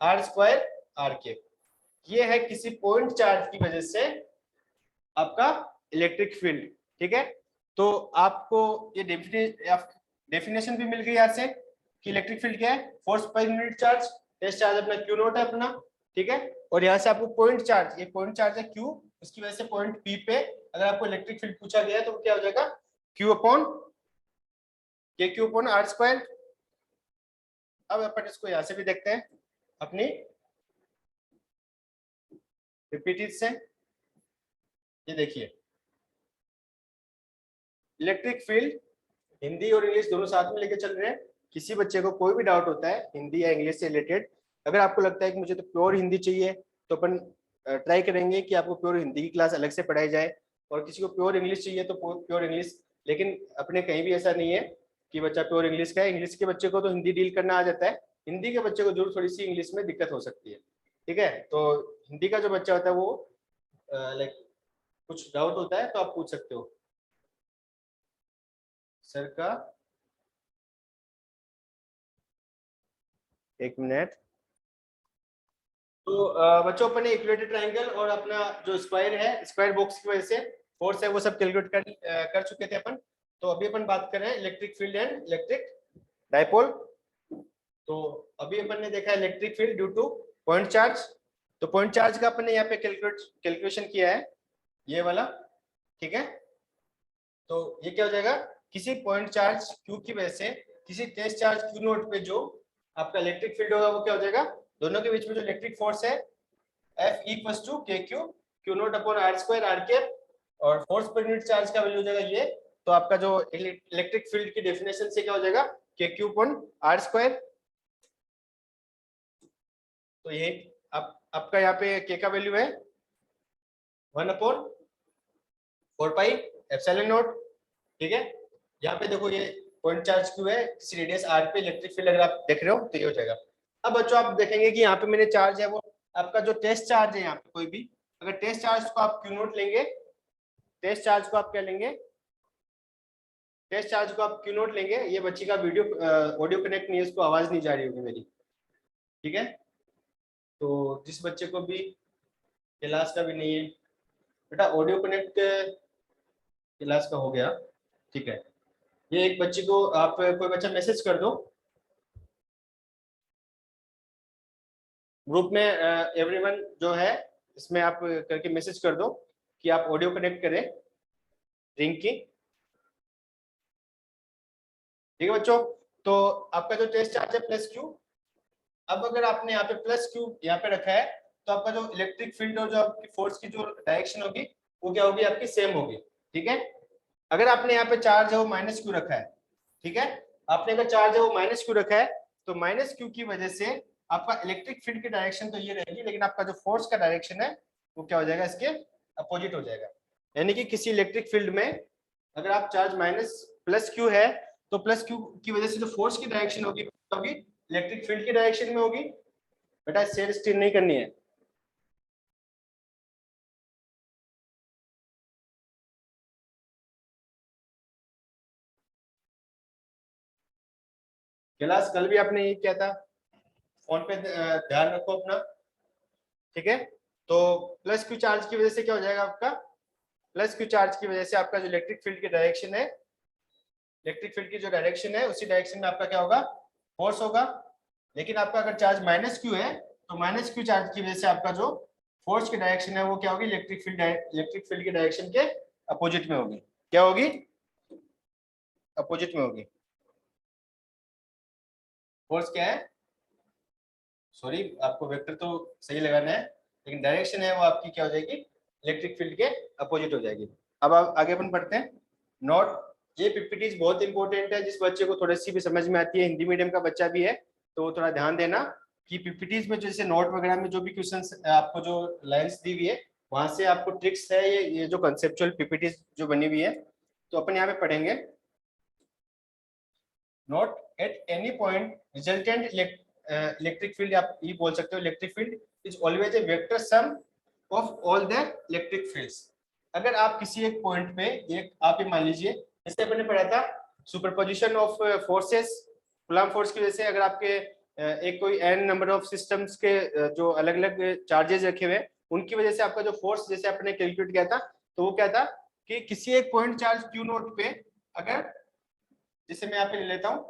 R square R K. ये है किसी पॉइंट चार्ज की वजह से आपका इलेक्ट्रिक फील्ड, ठीक है। तो आपको ये डेफिनेशन भी मिल गई यहाँ से कि इलेक्ट्रिक फील्ड क्या है, force per unit charge, test charge अपना क्यू नोट है अपना, ठीक है। और यहाँ से आपको पॉइंट चार्ज, ये पॉइंट चार्ज है क्यू, उसकी वजह से पॉइंट पी पे अगर आपको इलेक्ट्रिक फील्ड पूछा गया है तो क्या हो जाएगा, क्यू अपॉन के क्यू अपॉन आर स्क्वायर। अब अपन इसको यहाँ से भी देखते हैं अपनी रिपीटेड से, ये देखिए इलेक्ट्रिक फील्ड हिंदी और इंग्लिश दोनों साथ में लेके चल रहे हैं। किसी बच्चे को कोई भी डाउट होता है हिंदी या इंग्लिश से रिलेटेड, अगर आपको लगता है कि मुझे तो प्योर हिंदी चाहिए, तो अपन ट्राई करेंगे कि आपको प्योर हिंदी की क्लास अलग से पढ़ाई जाए, और किसी को प्योर इंग्लिश चाहिए तो प्योर इंग्लिश। लेकिन अपने कहीं भी ऐसा नहीं है कि बच्चा प्योर इंग्लिश का है, इंग्लिश के बच्चे को तो हिंदी डील करना आ जाता है, हिंदी के बच्चे को जरूर थोड़ी सी इंग्लिश में दिक्कत हो सकती है, ठीक है। तो हिंदी का जो बच्चा होता है वो लाइक कुछ डाउट होता है तो आप पूछ सकते हो सर का, एक मिनट। तो बच्चों अपने इक्वेटेड ट्रायंगल और अपना जो स्क्वायर है, स्क्वायर बॉक्स की वजह से फोर्स है वो सब कैलकुलेट कर चुके थे अपन। तो अभी अपन बात कर रहे हैं electric field and electric dipole. तो अभी अपन ने देखा electric field due two point charge. तो पॉइंट चार्ज का अपन ने यहाँ पे कैलकुलेशन किया है, ये वाला, ठीक है। तो ये क्या हो जाएगा, किसी पॉइंट चार्ज क्यू की वजह से किसी टेस्ट चार्ज क्यू नोट पे जो आपका इलेक्ट्रिक फील्ड होगा वो क्या हो जाएगा, दोनों के बीच में जो इलेक्ट्रिक फोर्स है F equals to K Q Q naught upon R square R K, और फोर्स पर यूनिट चार्ज का वैल्यू हो जाएगा ये। तो आपका जो इलेक्ट्रिक फील्ड की डेफिनेशन से क्या हो जाएगा, के क्यू अपॉन आर स्क्वायर। तो ये आपका यहाँ पे के का वैल्यू है 1 अपॉन 4 पाई एप्सिलॉन नॉट, ठीक है। यहाँ पे देखो ये पॉइंट चार्ज क्यू है, किसी रेडियस आर पे इलेक्ट्रिक फील्ड अगर आप देख रहे हो तो ये हो जाएगा। अब बच्चों आप देखेंगे कि यहाँ पे मैंने चार्ज है वो आपका जो टेस्ट चार्ज है, यहाँ पे कोई भी अगर टेस्ट चार्ज को आप क्यू नोट लेंगे, टेस्ट चार्ज को आप क्या लेंगे, टेस्ट चार्ज को आप क्यू नोट लेंगे। ये बच्ची का वीडियो ऑडियो कनेक्ट नहीं है, उसको आवाज नहीं जा रही होगी मेरी, ठीक है। तो जिस बच्चे को भी क्लास का भी नहीं है बेटा, ऑडियो कनेक्ट क्लास का हो गया, ठीक है। ये एक बच्चे को आप कोई बच्चा मैसेज कर दो ग्रुप में, एवरीवन जो है इसमें आप करके मैसेज कर दो कि आप ऑडियो कनेक्ट करें रिंग की, ठीक है बच्चों। तो आपका जो टेस्ट चार्ज है प्लस क्यू, अब अगर आपने यहाँ पे प्लस क्यू यहाँ पे रखा है तो आपका जो इलेक्ट्रिक फील्ड और जो आपकी फोर्स की जो डायरेक्शन होगी वो क्या होगी, आपकी सेम होगी, ठीक है। अगर आपने यहाँ पे चार्ज है वो माइनस क्यू रखा है, ठीक है, आपने अगर चार्ज है वो माइनस क्यू रखा है, तो माइनस क्यू की वजह से आपका इलेक्ट्रिक फील्ड की डायरेक्शन तो ये रहेगी, लेकिन आपका जो फोर्स का डायरेक्शन है वो क्या हो जाएगा, इसके अपोजिट हो जाएगा। यानी कि किसी इलेक्ट्रिक फील्ड में अगर आप चार्ज माइनस प्लस क्यू है तो प्लस क्यू की वजह से जो फोर्स की डायरेक्शन होगी इलेक्ट्रिक फील्ड की डायरेक्शन में होगी। बेटा शेयर स्क्रीन नहीं करनी है। क्लास कल भी आपने ये किया था, फोन पे ध्यान रखो अपना, ठीक है। तो प्लस क्यू चार्ज की वजह से क्या हो जाएगा आपका, प्लस क्यू चार्ज की वजह से आपका जो इलेक्ट्रिक फील्ड की डायरेक्शन है इलेक्ट्रिक फील्ड की जो डायरेक्शन है उसी डायरेक्शन में आपका क्या होगा, फोर्स होगा। लेकिन आपका अगर चार्ज माइनस क्यू है तो माइनस क्यू चार्ज की वजह से आपका जो फोर्स की डायरेक्शन है वो क्या होगी, इलेक्ट्रिक फील्ड की डायरेक्शन के अपोजिट में होगी। क्या होगी, अपोजिट में होगी। फोर्स क्या है, सॉरी आपको वेक्टर तो सही लगाना है, लेकिन डायरेक्शन है वो आपकी क्या हो जाएगी, इलेक्ट्रिक फील्ड के अपोजिट हो जाएगी। अब आप आगे अपन पढ़ते हैं। नोट, ये पीपीटीज बहुत इंपॉर्टेंट है, जिस बच्चे को थोड़ी सी भी समझ में आती है, हिंदी मीडियम का बच्चा भी है तो वो थोड़ा ध्यान देना कि पीपीटीज में जैसे नोट वगैरह में जो भी क्वेश्चंस आपको जो लाइंस दी हुई है वहां से आपको ट्रिक्स है, ये जो कंसेप्चुअल पीपीटीज जो बनी हुई है तो अपन यहाँ पे पढ़ेंगे। Note, at any point resultant electric field, आप ये बोल सकते हो electric field is always a vector sum of all the electric fields. अगर आप किसी एक पॉइंट पे एक आप ये मान लीजिए, जैसे अपन ने पढ़ा था superposition of forces, coulomb force की वजह से अगर आपके एक कोई एन नंबर ऑफ सिस्टम्स के जो अलग अलग चार्जेस रखे हुए उनकी वजह से आपका जो फोर्स जैसे आपने कैलकुलेट किया था तो वो क्या था कि किसी एक पॉइंट चार्ज क्यू नोट पे अगर, जैसे मैं यहाँ पे ले लेता हूँ,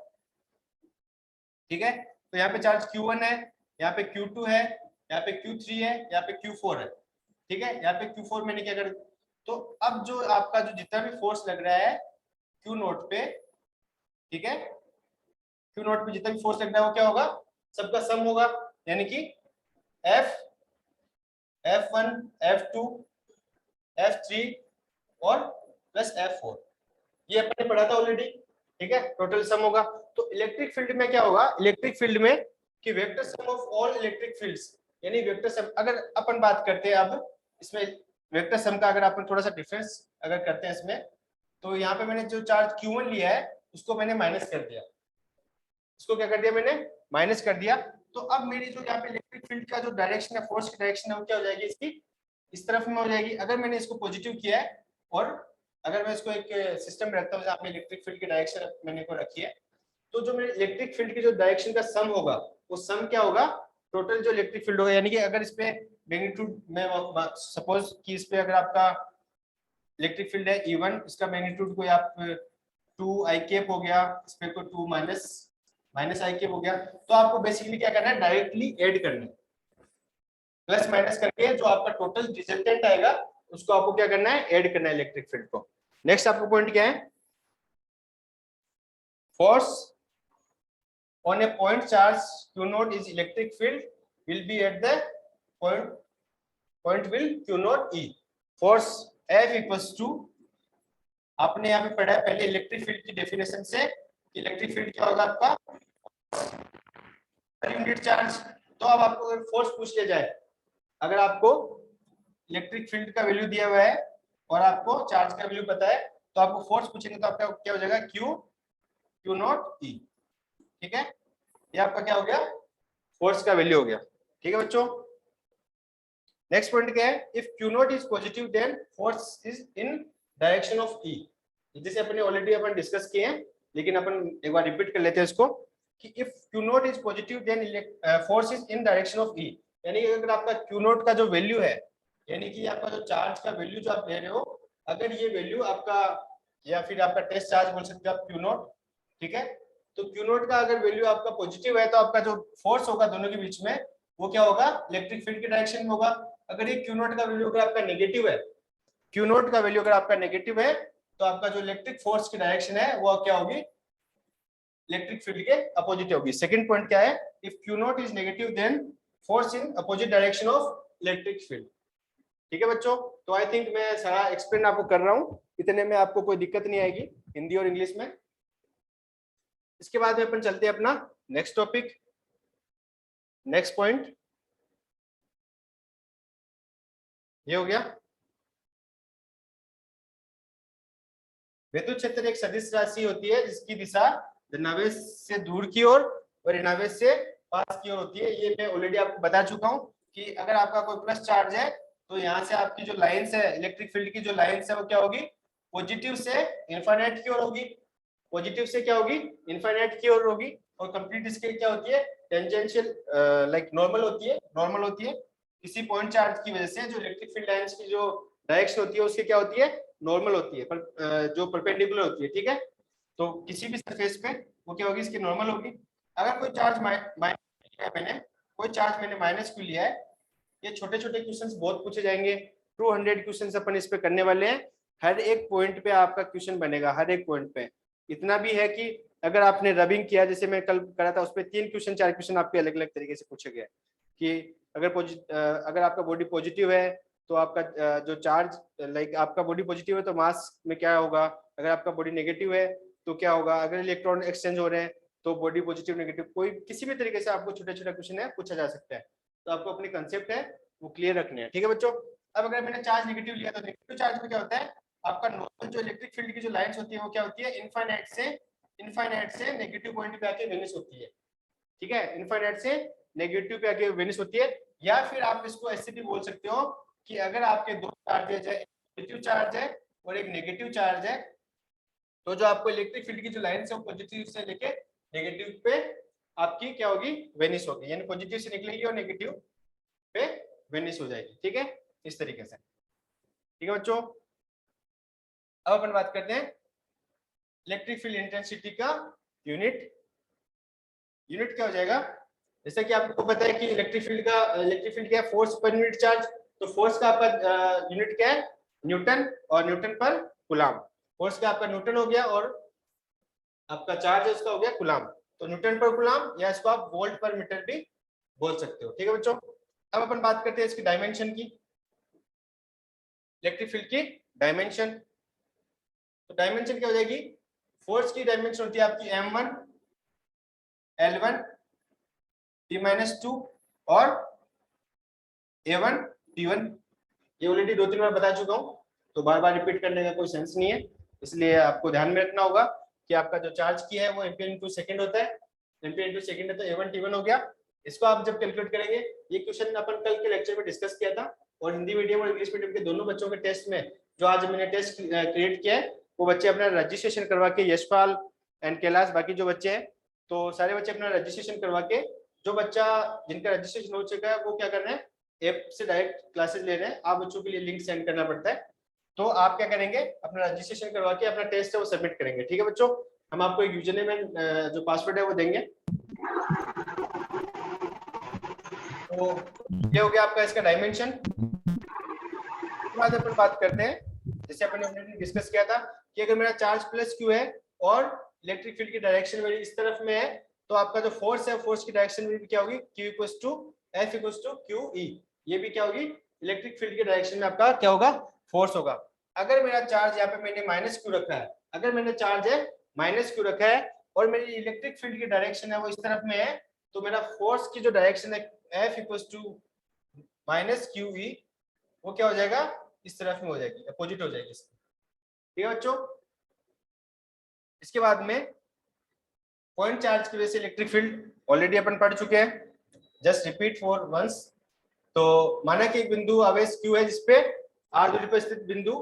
ठीक है, तो यहाँ पे चार्ज Q1 है, यहाँ पे Q2 है, यहाँ पे Q3 है, यहाँ पे Q4 है, ठीक है, यहाँ पे Q4 मैंने क्या कर, तो अब जो आपका जो जितना भी फोर्स लग रहा है Q नोट पे, ठीक है, Q नोट पे जितना भी फोर्स लग रहा है वो क्या होगा, सबका सम होगा, यानी कि F, F1, F2, F3 और प्लस F4, ये अपन ने पढ़ा था ऑलरेडी, ठीक है, टोटल सम होगा। तो इलेक्ट्रिक फील्ड में क्या होगा, इलेक्ट्रिक फील्ड में कि vector sum of all electric fields, यानी वेक्टर सम, अगर अपन बात करते हैं अब इसमें वेक्टर सम का, अगर अपन थोड़ा सा डिफरेंस अगर करते हैं इसमें, तो यहाँ पे मैंने जो चार्ज Q1 लिया है उसको मैंने माइनस कर दिया, इसको क्या कर दिया मैंने, माइनस कर दिया। तो अब मेरी जो यहाँ पे इलेक्ट्रिक फील्ड का जो डायरेक्शन है, फोर्स की डायरेक्शन है वो क्या हो जाएगी, इसकी इस तरफ में हो जाएगी। अगर मैंने इसको पॉजिटिव किया है और अगर मैं इसको एक सिस्टम में रखता हूँ जहाँ पे इलेक्ट्रिक फील्ड की डायरेक्शन मैंने को रखी है, तो जो मेरे इलेक्ट्रिक फील्ड की जो डायरेक्शन का सम होगा वो सम क्या होगा, टोटल जो इलेक्ट्रिक फील्ड होगा, यानी कि अगर इस पे मैग्नीट्यूड में सपोज कि इस पे अगर आपका इलेक्ट्रिक फील्ड है E1, इसका मैग्नीट्यूड कोई आप 2 आई कैप हो गया, इस पे कोई 2 माइनस आई कैप हो गया, तो आपको बेसिकली क्या करना है, डायरेक्टली ऐड करना है, प्लस माइनस करके जो आपका टोटल रिजल्टेंट आएगा उसको आपको क्या करना है, ऐड करना है इलेक्ट्रिक फील्ड को। नेक्स्ट आपको पॉइंट क्या है, force on a point charge Q naught is electric field will be at the point will Q naught E, force F equals to, आपने यहाँ पे पढ़ा है पहले इलेक्ट्रिक फील्ड की डेफिनेशन से, इलेक्ट्रिक फील्ड क्या होगा आपका यूनिट चार्ज। तो अब आपको अगर फोर्स पूछ लिया जाए, अगर आपको इलेक्ट्रिक फील्ड का वैल्यू दिया हुआ है और आपको चार्ज का वैल्यू पता है, तो आपको फोर्स पूछेंगे तो आपका क्या हो जाएगा, Q नॉट E, ठीक है, ये आपका क्या हो गया, फोर्स का वैल्यू हो गया, ठीक है बच्चों। नेक्स्ट पॉइंट क्या है, if Q naught is positive then force is in direction of E, जैसे अपने ऑलरेडी अपन डिस्कस किए हैं, लेकिन अपन एक बार रिपीट कर लेते हैं इसको कि if Q naught is positive then force is in direction of E, यानी कि अगर आपका Q नॉट का जो वैल्यू है, यानी कि आपका जो चार्ज का वैल्यू जो आप ले रहे हो, अगर ये वैल्यू आपका, या फिर आपका टेस्ट चार्ज बोल सकते हो आप Q नॉट, ठीक है, तो Q नॉट का अगर वैल्यू आपका पॉजिटिव है तो आपका जो फोर्स होगा दोनों के बीच में वो क्या होगा, इलेक्ट्रिक फील्ड की डायरेक्शन में होगा। अगर ये Q नॉट का वैल्यू अगर आपका नेगेटिव है, Q नॉट का वैल्यू अगर आपका नेगेटिव है तो आपका जो इलेक्ट्रिक फोर्स की डायरेक्शन है वो क्या होगी, इलेक्ट्रिक फील्ड के अपोजिट होगी। सेकंड पॉइंट क्या है, if Q naught is negative then force in opposite direction of electric field, ठीक है बच्चों। तो आई थिंक मैं सारा एक्सप्लेन आपको कर रहा हूँ, इतने में आपको कोई दिक्कत नहीं आएगी हिंदी और इंग्लिश में। इसके बाद में अपन चलते हैं अपना नेक्स्ट टॉपिक, नेक्स्ट पॉइंट ये हो गया, विद्युत क्षेत्र एक सदिश राशि होती है जिसकी दिशा धनावेश से दूर की ओर और ऋणावेश से पास की ओर होती है। ये मैं ऑलरेडी आपको बता चुका हूँ कि अगर आपका कोई प्लस चार्ज है तो यहाँ से आपकी जो लाइंस है इलेक्ट्रिक फील्ड की, जो लाइंस है वो क्या होगी, पॉजिटिव से इनफाइनाइट की ओर होगी, पॉजिटिव से क्या होगी, इनफाइनाइट की ओर होगी, और कंप्लीट इसके क्या होती है, टेंजेंशियल लाइक नॉर्मल होती है, नॉर्मल होती है। किसी पॉइंट चार्ज की वजह से जो इलेक्ट्रिक फील्ड लाइंस की जो डायरेक्शन होती है उसकी क्या होती है, नॉर्मल होती है, पर जो परपेंडिकुलर होती है, ठीक है। तो किसी भी सरफेस पे वो क्या होगी, इसकी नॉर्मल होगी। अगर कोई चार्ज कोई चार्ज मैंने माइनस क्यू लिया है, ये छोटे छोटे क्वेश्चंस बहुत पूछे जाएंगे, 200 क्वेश्चंस अपन इस पे करने वाले हैं। हर एक पॉइंट पे आपका क्वेश्चन बनेगा, हर एक पॉइंट पे। इतना भी है कि अगर आपने रबिंग किया, जैसे मैं कल करा था, उस पर 3 क्वेश्चन 4 क्वेश्चन आपके अलग अलग तरीके से पूछे गए कि अगर आपका बॉडी पॉजिटिव है तो आपका जो चार्ज, लाइक आपका बॉडी पॉजिटिव है तो मास में क्या होगा, अगर आपका बॉडी नेगेटिव है तो क्या होगा, अगर इलेक्ट्रॉन एक्सचेंज हो रहे हैं तो बॉडी पॉजिटिव नेगेटिव, कोई किसी भी तरीके से आपको छोटा छोटा क्वेश्चन है पूछा जा सकता है। तो आपको अपने कंसेप्ट है वो क्लियर रखने हैं, ठीक है बच्चों। अब अगर मैंने चार्ज नेगेटिव लिया तो नेगेटिव चार्ज में क्या होता है, आपका नॉर्मल जो इलेक्ट्रिक फील्ड की जो लाइंस होती है वो क्या होती है, इनफाइनाइट से नेगेटिव पॉइंट पे आके वेनिश होती है, ठीक है, इनफाइनाइट से नेगेटिव पे आके वेनिश होती है। या फिर आप इसको ऐसे भी बोल सकते हो कि अगर आपके दो चार्जेज है, पॉजिटिव चार्ज है और एक नेगेटिव चार्ज है, तो जो आपको इलेक्ट्रिक फील्ड की जो लाइन है वो पॉजिटिव से लेके नेगेटिव पे आपकी क्या होगी, वेनिश होगी, यानी पॉजिटिव से निकलेगी और नेगेटिव पे वेनिश हो जाएगी, ठीक है, इस तरीके से, ठीक है बच्चों। अब अपन बात करते हैं इलेक्ट्रिक फील्ड इंटेंसिटी का यूनिट क्या हो जाएगा। जैसे कि आपको पता है कि इलेक्ट्रिक फील्ड क्या है, फोर्स पर यूनिट चार्ज। तो फोर्स का आपका यूनिट क्या है, न्यूटन, और न्यूटन पर कूलाम। फोर्स का आपका न्यूटन हो गया और आपका चार्ज है उसका हो गया कूलाम। तो न्यूटन पर कूलाम, या इसको आप वोल्ट पर मीटर भी बोल सकते हो, ठीक है बच्चों। अब अपन बात करते हैं इसकी डायमेंशन की, इलेक्ट्रिक फील्ड की डायमेंशन। तो डायमेंशन क्या हो जाएगी, फोर्स की डायमेंशन होती है आपकी m1 L1 T-2 और A1 T1। ये ऑलरेडी 2-3 बार बता चुका हूँ, तो बार बार रिपीट करने का कोई सेंस नहीं है, इसलिए आपको ध्यान में रखना होगा कि आपका जो चार्ज की है वो एम्पियर इंटू सेकंड होता है, एम्पियर इंटू सेकंड है तो A1 T1 हो गया। इसको आप जब कैलकुलेट करेंगे, ये क्वेश्चन अपन कल के लेक्चर में डिस्कस किया था, और हिंदी मीडियम और इंग्लिश मीडियम के दोनों बच्चों के टेस्ट में जो आज मैंने टेस्ट क्रिएट किया है, वो बच्चे अपना रजिस्ट्रेशन करवा के, यशपाल एंड कैलाश, बाकी जो बच्चे हैं तो सारे बच्चे अपना रजिस्ट्रेशन करवा के, जो बच्चा जिनका रजिस्ट्रेशन हो चुका है वो क्या कर रहे हैं, ऐप से डायरेक्ट क्लासेस ले रहे हैं, आप बच्चों के लिए लिंक सेंड करना पड़ता है। तो आप क्या करेंगे, अपना रजिस्ट्रेशन करवा के अपना टेस्ट है वो सबमिट करेंगे, ठीक है बच्चों। हम आपको एक यूजर नेम एंड जो पासवर्ड है वो देंगे। तो ये हो गया आपका इसका डायमेंशन। उसके बाद अपन बात करते हैं, जैसे अपन ने डिस्कस किया था कि अगर मेरा चार्ज प्लस क्यू है और इलेक्ट्रिक फील्ड की डायरेक्शन मेरी इस तरफ में है, तो आपका जो फोर्स है, फोर्स की डायरेक्शन में भी क्या होगी, Q equals to F equals to QE। ये भी क्या होगी, इलेक्ट्रिक फील्ड की डायरेक्शन में आपका क्या होगा, फोर्स होगा। अगर मेरा चार्ज यहाँ पे मैंने माइनस क्यू रखा है, अगर मैंने चार्ज है माइनस क्यू रखा है और मेरी इलेक्ट्रिक फील्ड की डायरेक्शन है वो इस तरफ में है, तो मेरा फोर्स की जो डायरेक्शन है F equals to minus QE, वो क्या हो जाएगा, इस तरफ में हो जाएगी, अपोजिट हो जाएगी इसकी, ठीक है बच्चों। इसके बाद में पॉइंट चार्ज की वजह से इलेक्ट्रिक फील्ड ऑलरेडी अपन पढ़ चुके हैं, जस्ट रिपीट फॉर वंस। तो माना कि एक बिंदु आवेश Q है जिसपे r दूरी पर स्थित बिंदु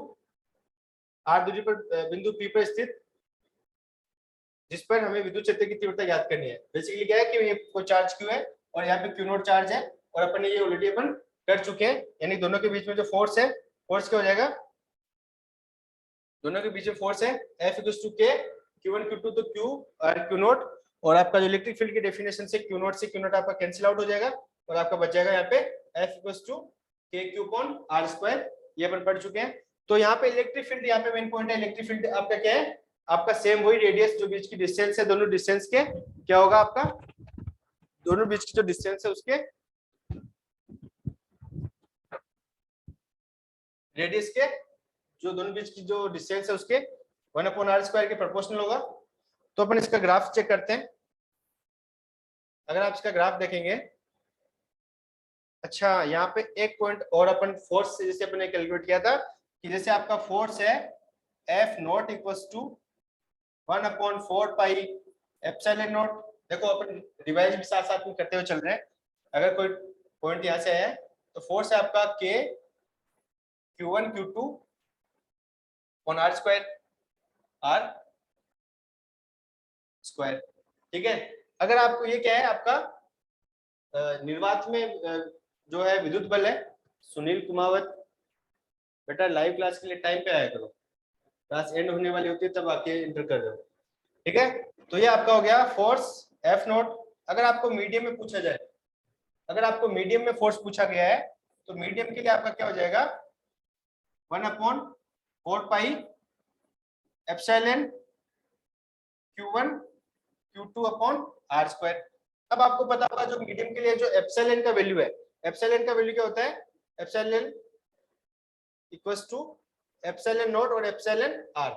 P पर स्थित, जिस पर हमें विद्युत क्षेत्र की तीव्रता ज्ञात करनी है। बेसिकली क्या है कि ये कोई चार्ज Q है और यहाँ पे Q नोट चार्ज है, और अपन ये ऑलरेडी अपन कर चुके हैं, यानी दोनों के बीच में जो फोर्स है, फोर्स क्या हो जाएगा, दोनों के बीच में फोर्स है F equals to K, Q1 Q2 तो Q और Q नोट, और आपका जो इलेक्ट्रिक फील्ड की डेफिनेशन से Q नोट आपका कैंसिल आउट हो जाएगा, और आपका बच जाएगा यहाँ पे F equals to K Q upon R square. ये अपन पढ़ चुके हैं। तो यहाँ पे इलेक्ट्रिक फील्ड, यहाँ पे मेन पॉइंट है, इलेक्ट्रिक फील्ड आपका क्या है, आपका सेम वही रेडियस जो बीच की डिस्टेंस है, दोनों डिस्टेंस के क्या होगा, आपका दोनों बीच की जो डिस्टेंस है उसके रेडियस के, जो दोनों बीच की जो डिस्टेंस है उसके 1/r स्क्वायर के प्रोपोर्शनल होगा। तो अपन इसका ग्राफ चेक करते हैं। अगर आप इसका ग्राफ देखेंगे, अच्छा यहाँ पे एक पॉइंट और अपन फोर्स से जैसे अपने कैलकुलेट किया था कि जैसे आपका फोर्स है F naught equals to 1/4 pi epsilon naught. देखो अपन रिवाइज भी साथ साथ में करते हुए चल रहे हैं। अगर कोई पॉइंट यहाँ से आया है तो फोर्स है आपका K Q1 Q2 on R square, ठीक है। अगर आपको ये क्या है, आपका निर्वात में जो है विद्युत बल है, सुनील कुमावत, बेटा लाइव क्लास के लिए टाइम पे आया करो, क्लास एंड होने वाली होती है तब आके एंटर कर दो। ठीक है। तो ये आपका हो गया फोर्स एफ नॉट। अगर आपको मीडियम में पूछा जाए, अगर आपको मीडियम में फोर्स पूछा गया है तो मीडियम के लिए आपका क्या हो जाएगा, 1/4 pi epsilon Q1 Q2 upon R square. अब आपको पता होगा जो मीडियम के लिए जो एप्सिलॉन का वैल्यू है, एप्सिलॉन का वैल्यू क्या होता है, epsilon equals to epsilon naught और एप्सिलॉन आर,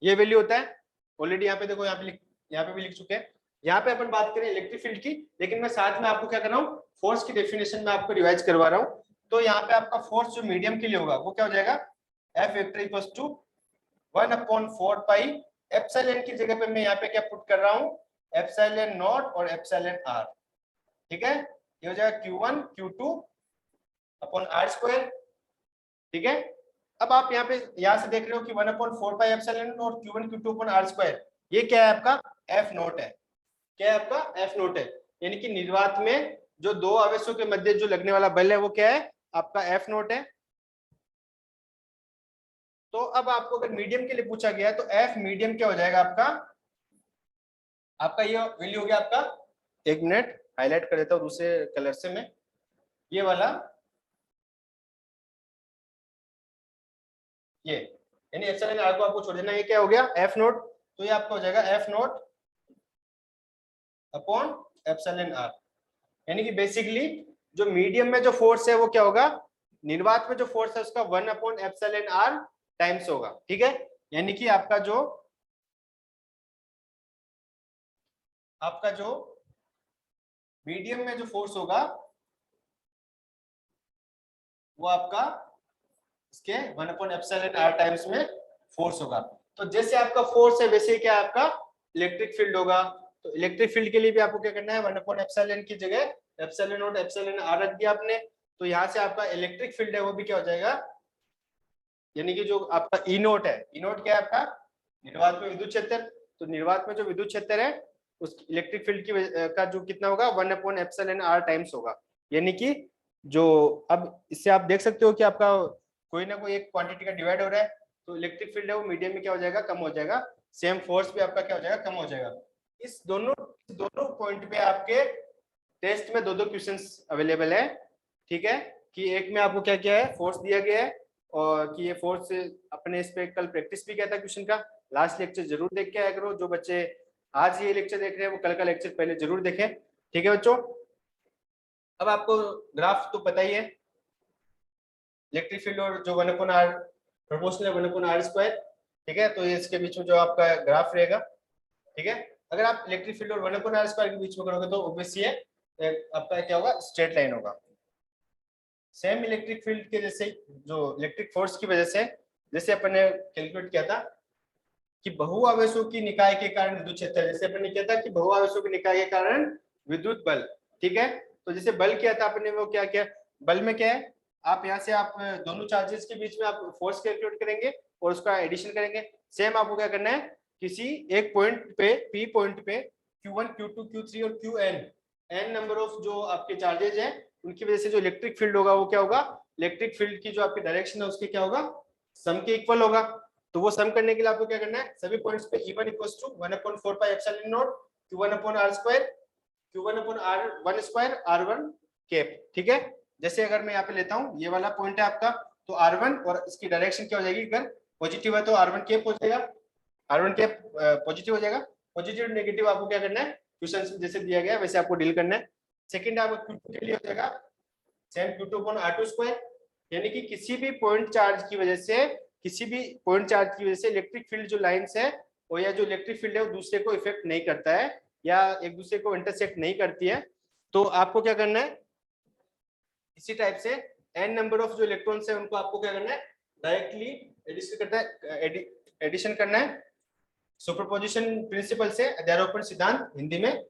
ये वैल्यू होता है। ऑलरेडी यहाँ पे देखो, यहाँ पे भी लिख चुके हैं। यहाँ पे अपन बात करें इलेक्ट्रिक फील्ड की, लेकिन मैं साथ में आपको क्या कर रहा हूँ, फोर्स की डेफिनेशन में आपको रिवाइज करवा रहा हूँ। तो यहाँ पे आपका फोर्स जो मीडियम के लिए होगा वो क्या हो जाएगा, F vector equals to 1/4 pi epsilon की जगह पे मैं यहाँ पे क्या पुट कर रहा हूँ, एप्सिलॉन नॉट और एप्सिलॉन आर। ठीक है, ये हो जाएगा Q1 Q2 upon R square. ठीक है, अब आप यहाँ से देख रहे हो कि 1/4 पाई एप्सिलॉन और Q1 Q2 upon R square, ये क्या है आपका एफ नॉट है। क्या है आपका एफ नॉट है, यानी कि निर्वात में जो दो आवेशों के मध्य जो लगने वाला बल है वो क्या है, आपका एफ नॉट है। तो अब आपको अगर मीडियम के लिए पूछा गया है तो एफ मीडियम क्या हो जाएगा आपका, आपका ये वैल्यू हो गया आपका, एक मिनट हाईलाइट कर देता हूं दूसरे कलर से मैं, ये वाला, ये यानी एप्सिलॉन आर को आपको छोड़ देना, ये क्या हो गया एफ नॉट। तो ये आपका हो जाएगा F naught upon epsilon R, यानी कि बेसिकली जो मीडियम में जो फोर्स है वो क्या होगा, निर्वात में जो फोर्स है उसका 1/एप्सिलॉन आर टाइम्स होगा। ठीक है, यानी कि आपका जो मीडियम में जो फोर्स होगा वो आपका इसके 1/एप्सिलॉन आर टाइम्स में फोर्स होगा। तो जैसे आपका फोर्स है वैसे ही क्या आपका इलेक्ट्रिक फील्ड होगा। तो इलेक्ट्रिक फील्ड के लिए भी आपको क्या करना है, 1/एप्सिलॉन की जगह एप्सिलॉन नॉट एप्सिलॉन आर रख दिया आपने, तो यहाँ से आपका इलेक्ट्रिक फील्ड है वो भी क्या हो जाएगा, यानी कि जो आपका ई नोट है, ई नोट क्या है आपका निर्वात में विद्युत क्षेत्र। तो निर्वात में जो विद्युत क्षेत्र है उस इलेक्ट्रिक फील्ड की का जो कितना होगा 1/एप्सिलॉन आर टाइम्स होगा। यानी कि जो, अब इससे आप देख सकते हो कि आपका कोई ना कोई एक क्वांटिटी का डिवाइड हो रहा है, तो इलेक्ट्रिक फील्ड है वो मीडियम में क्या हो जाएगा, कम हो जाएगा। सेम फोर्स भी आपका क्या हो जाएगा, कम हो जाएगा। इस दोनों पॉइंट पे आपके टेस्ट में दो क्वेश्चंस अवेलेबल है। ठीक है, कि एक में आपको क्या क्या है, फोर्स दिया गया है, और कि ये फोर्स अपने इस पे कल प्रैक्टिस भी किया था क्वेश्चन का, लास्ट लेक्चर जरूर देख के आया करो। जो बच्चे आज ये लेक्चर देख रहे हैं वो कल का लेक्चर पहले जरूर देखें। ठीक है बच्चों, अब आपको ग्राफ तो पता ही है, इलेक्ट्रिक फील्ड और जो 1/r प्रोपोर्शनल है 1/r स्क्वायर। ठीक है, तो ये इसके बीच में जो आपका ग्राफ रहेगा। ठीक है, अगर आप इलेक्ट्रिक फील्ड और 1/r स्क्वायर के बीच में करोगे तो ऑब्वियसली आपका क्या होगा, स्ट्रेट लाइन होगा। सेम इलेक्ट्रिक फील्ड के जैसे, जो इलेक्ट्रिक फोर्स की वजह से जैसे अपन ने कैलकुलेट किया था कि बहुआवेशों की निकाय के कारण विद्युत क्षेत्र, जैसे अपन ने किया था कि बहुआवेशों के निकाय के कारण विद्युत बल। ठीक है, तो जैसे बल किया था अपने, वो क्या किया, बल में क्या है, आप यहाँ से आप दोनों चार्जेस के बीच में आप फोर्स कैलकुलेट करेंगे और उसका एडिशन करेंगे। सेम आपको क्या करना है, किसी एक पॉइंट पे पी पॉइंट पे Q1 Q2 Q3 और Qn n नंबर ऑफ जो आपके चार्जेज हैं उनकी वजह से जो इलेक्ट्रिक फील्ड होगा वो क्या होगा, इलेक्ट्रिक फील्ड की जो आपकी डायरेक्शन है उसके क्या होगा, सम के इक्वल होगा। तो वो सम करने के लिए आपको क्या करना है, सभी पॉइंट्स पे E1 equals to 1/4 pi epsilon naught Q1 upon R square Q1 upon R1 square R1 cap. ठीक है, जैसे अगर मैं यहाँ पे लेता हूँ ये वाला पॉइंट है आपका, तो R1 और इसकी डायरेक्शन क्या हो जाएगी, अगर पॉजिटिव है तो R1 कैप हो जाएगा, R1 कैप पॉजिटिव हो जाएगा। पॉजिटिव नेगेटिव आपको क्या करना है, क्वेश्चन में जैसे दिया गया वैसे आपको डील करना है। सेकंड आपको Q2 के लिए हो जाएगा same Q2 upon R2 square, यानी कि किसी भी पॉइंट चार्ज की वजह से, किसी भी पॉइंट चार्ज की वजह से इलेक्ट्रिक फील्ड जो लाइंस है वो, या जो इलेक्ट्रिक फील्ड है वो दूसरे को इफेक्ट नहीं करता है या एक दूसरे को इंटरसेक्ट नहीं करती है। तो आपको क्या करना है, इसी टाइप से n नंबर ऑफ जो इलेक्ट्रॉन्स है उनको आपको क्या करना है, डायरेक्टली एडिशन करना है सुपरपोजिशन प्रिंसिपल से, अध्यारोपण सिद्धांत हिंदी में।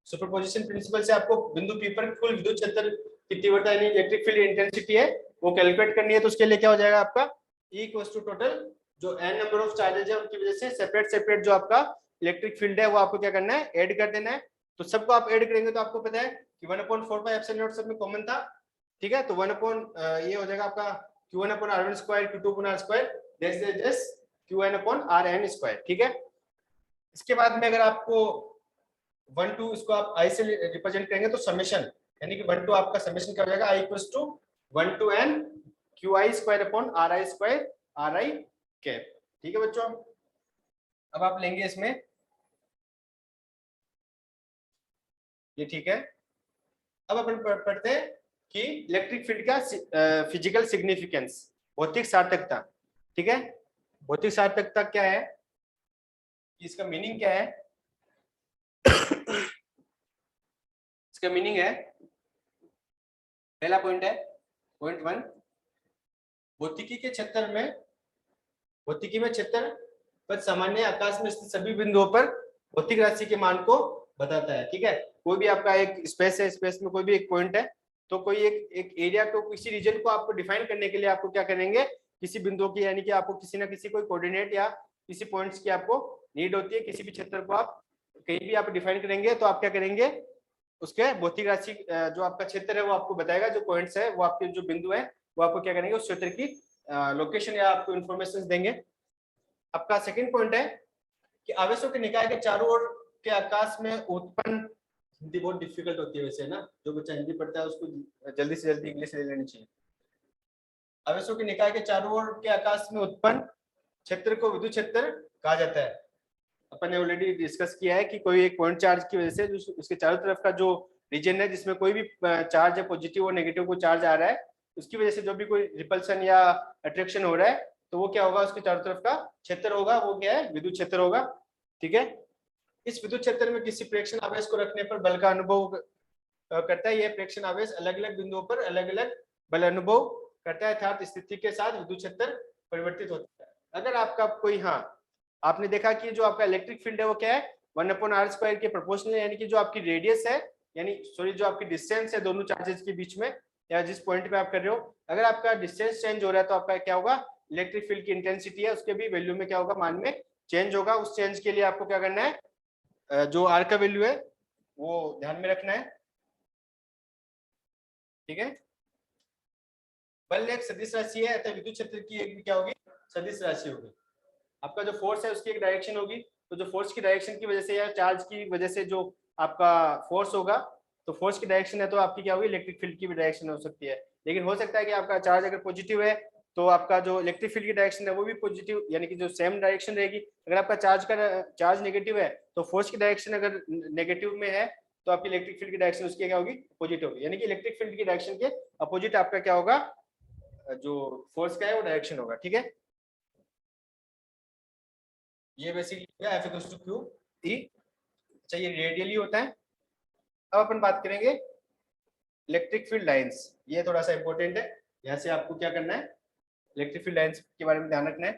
सुपरपोजिशन प्रिंसिपल से आपको बिंदु P पर कुल विद्युत क्षेत्र की तीव्रता यानी इलेक्ट्रिक फील्ड इंटेंसिटी है वो कैलकुलेट करनी है। तो उसके लिए क्या हो जाएगा आपका E इक्वल्स टू टोटल जो n नंबर ऑफ चार्जेज है उनकी वजह से सेपरेट जो आपका इलेक्ट्रिक फील्ड है वो आपको क्या करना है, ऐड कर देना है। तो सबको आप ऐड करेंगे तो आपको पता है कि 1/4 पाई एप्सिलॉन नॉट सब में कॉमन था। ठीक है, तो 1 अपॉन ये हो जाएगा आपका Q1 upon R1 square Q2 upon R square, this is Qn upon Rn square. ठीक है, इसके बाद में अगर आपको 1 to इसको आप आई से रिप्रेजेंट करेंगे तो समेशन, यानी कि 1 to आपका समेशन क्या हो जाएगा, I equals to 1 to n Q I square upon R I square R I cap. ठीक है बच्चों, अब आप लेंगे इसमें ये, ठीक है। अब अपन पढ़ते हैं कि इलेक्ट्रिक फील्ड का फिजिकल सिग्निफिकेंस, भौतिक सार्थकता। ठीक है, भौतिक सार्थकता क्या है, इसका मीनिंग क्या है? इसका मीनिंग है, पहला पॉइंट है पॉइंट 1, भौतिकी के क्षेत्र में, भौतिकी में क्षेत्र पर सामान्य आकाश में स्थित सभी बिंदुओं पर भौतिक राशि के मान को बताता है। ठीक है, कोई भी आपका एक स्पेस है, स्पेस में कोई भी एक पॉइंट है, तो कोई एक एरिया को, किसी रीजन को आपको डिफाइन करने के लिए आपको क्या करेंगे, किसी बिंदुओं की, यानी कि आपको किसी ना किसी कोई कोऑर्डिनेट या किसी पॉइंट्स की आपको नीड होती है। किसी भी क्षेत्र को आप कहीं भी आप डिफाइन करेंगे तो आप क्या करेंगे, उसके भौतिक राशि जो आपका क्षेत्र है वो आपको बताएगा, जो पॉइंट्स है वो आपके जो बिंदु है वो आपको क्या करेंगे, उस क्षेत्र की लोकेशन या आपको इन्फॉर्मेशन देंगे। आपका सेकंड पॉइंट है कि आवेशों के निकाय के चारों ओर के आकाश में उत्पन्न, हिंदी बहुत डिफिकल्ट होती है वैसे ना, जो बच्चा हिंदी पढ़ता है उसको जल्दी से जल्दी इंग्लिश ले लेनी चाहिए। आवेशों के निकाय के चारों ओर के आकाश में उत्पन्न क्षेत्र को विद्युत क्षेत्र कहा जाता है। अपन ने ऑलरेडी डिस्कस किया है कि कोई एक पॉइंट चार्ज की वजह से उसके चारों तरफ का जो रीजन है जिसमें कोई भी चार्ज है, पॉजिटिव और नेगेटिव को चार्ज आ रहा है, उसकी वजह से जो भी कोई रिपल्सन या अट्रैक्शन हो रहा है तो वो क्या होगा, उसके चारों तरफ का क्षेत्र होगा, वो क्या है, विद्युत क्षेत्र होगा। ठीक है, इस विद्युत क्षेत्र में किसी प्रेक्षण आवेश को रखने पर बल का अनुभव करता है। यह प्रेक्षण आवेश अलग अलग बिंदुओं पर अलग अलग बल अनुभव करता है, अर्थात स्थिति के साथ विद्युत क्षेत्र परिवर्तित होता है। अगर आपका कोई, हाँ आपने देखा कि जो आपका इलेक्ट्रिक फील्ड है वो क्या है, 1/r² के प्रोपोर्शनल, यानी कि जो आपकी रेडियस है, यानी सॉरी जो आपकी डिस्टेंस है दोनों चार्जेस के बीच में या जिस पॉइंट पे आप कर रहे हो, अगर आपका डिस्टेंस चेंज हो रहा है तो आपका क्या होगा, इलेक्ट्रिक फील्ड की इंटेंसिटी है उसके भी वैल्यू में क्या होगा, मान में चेंज होगा। उस चेंज के लिए आपको क्या करना है, जो आर का वैल्यू है वो ध्यान में रखना है। ठीक है, बल एक सदिश राशि है, अतः विद्युत क्षेत्र की एक क्या होगी, सदिश राशि होगी। आपका जो फोर्स है उसकी एक डायरेक्शन होगी, तो जो फोर्स की डायरेक्शन की वजह से या चार्ज की वजह से जो आपका फोर्स होगा, तो फोर्स की डायरेक्शन है तो आपकी क्या होगी, इलेक्ट्रिक फील्ड की भी डायरेक्शन हो सकती है। लेकिन हो सकता है कि आपका चार्ज अगर पॉजिटिव है तो आपका जो इलेक्ट्रिक फील्ड की डायरेक्शन है वो भी पॉजिटिव, यानी कि जो सेम डायरेक्शन रहेगी। अगर आपका चार्ज नेगेटिव है तो फोर्स की डायरेक्शन अगर नेगेटिव में है तो आपकी इलेक्ट्रिक फील्ड की डायरेक्शन उसकी क्या होगी, पॉजिटिव होगी। यानी कि इलेक्ट्रिक फील्ड की डायरेक्शन के अपोजिट आपका क्या होगा, जो फोर्स का है वो डायरेक्शन होगा। ठीक है, ये basically F equals to Q E. अच्छा, ये रेडियली होता है। अब अपन बात करेंगे इलेक्ट्रिक फील्ड लाइंस, ये थोड़ा सा इंपॉर्टेंट है, यहाँ से आपको क्या करना है, इलेक्ट्रिक फील्ड लाइंस के बारे में ध्यान रखना है।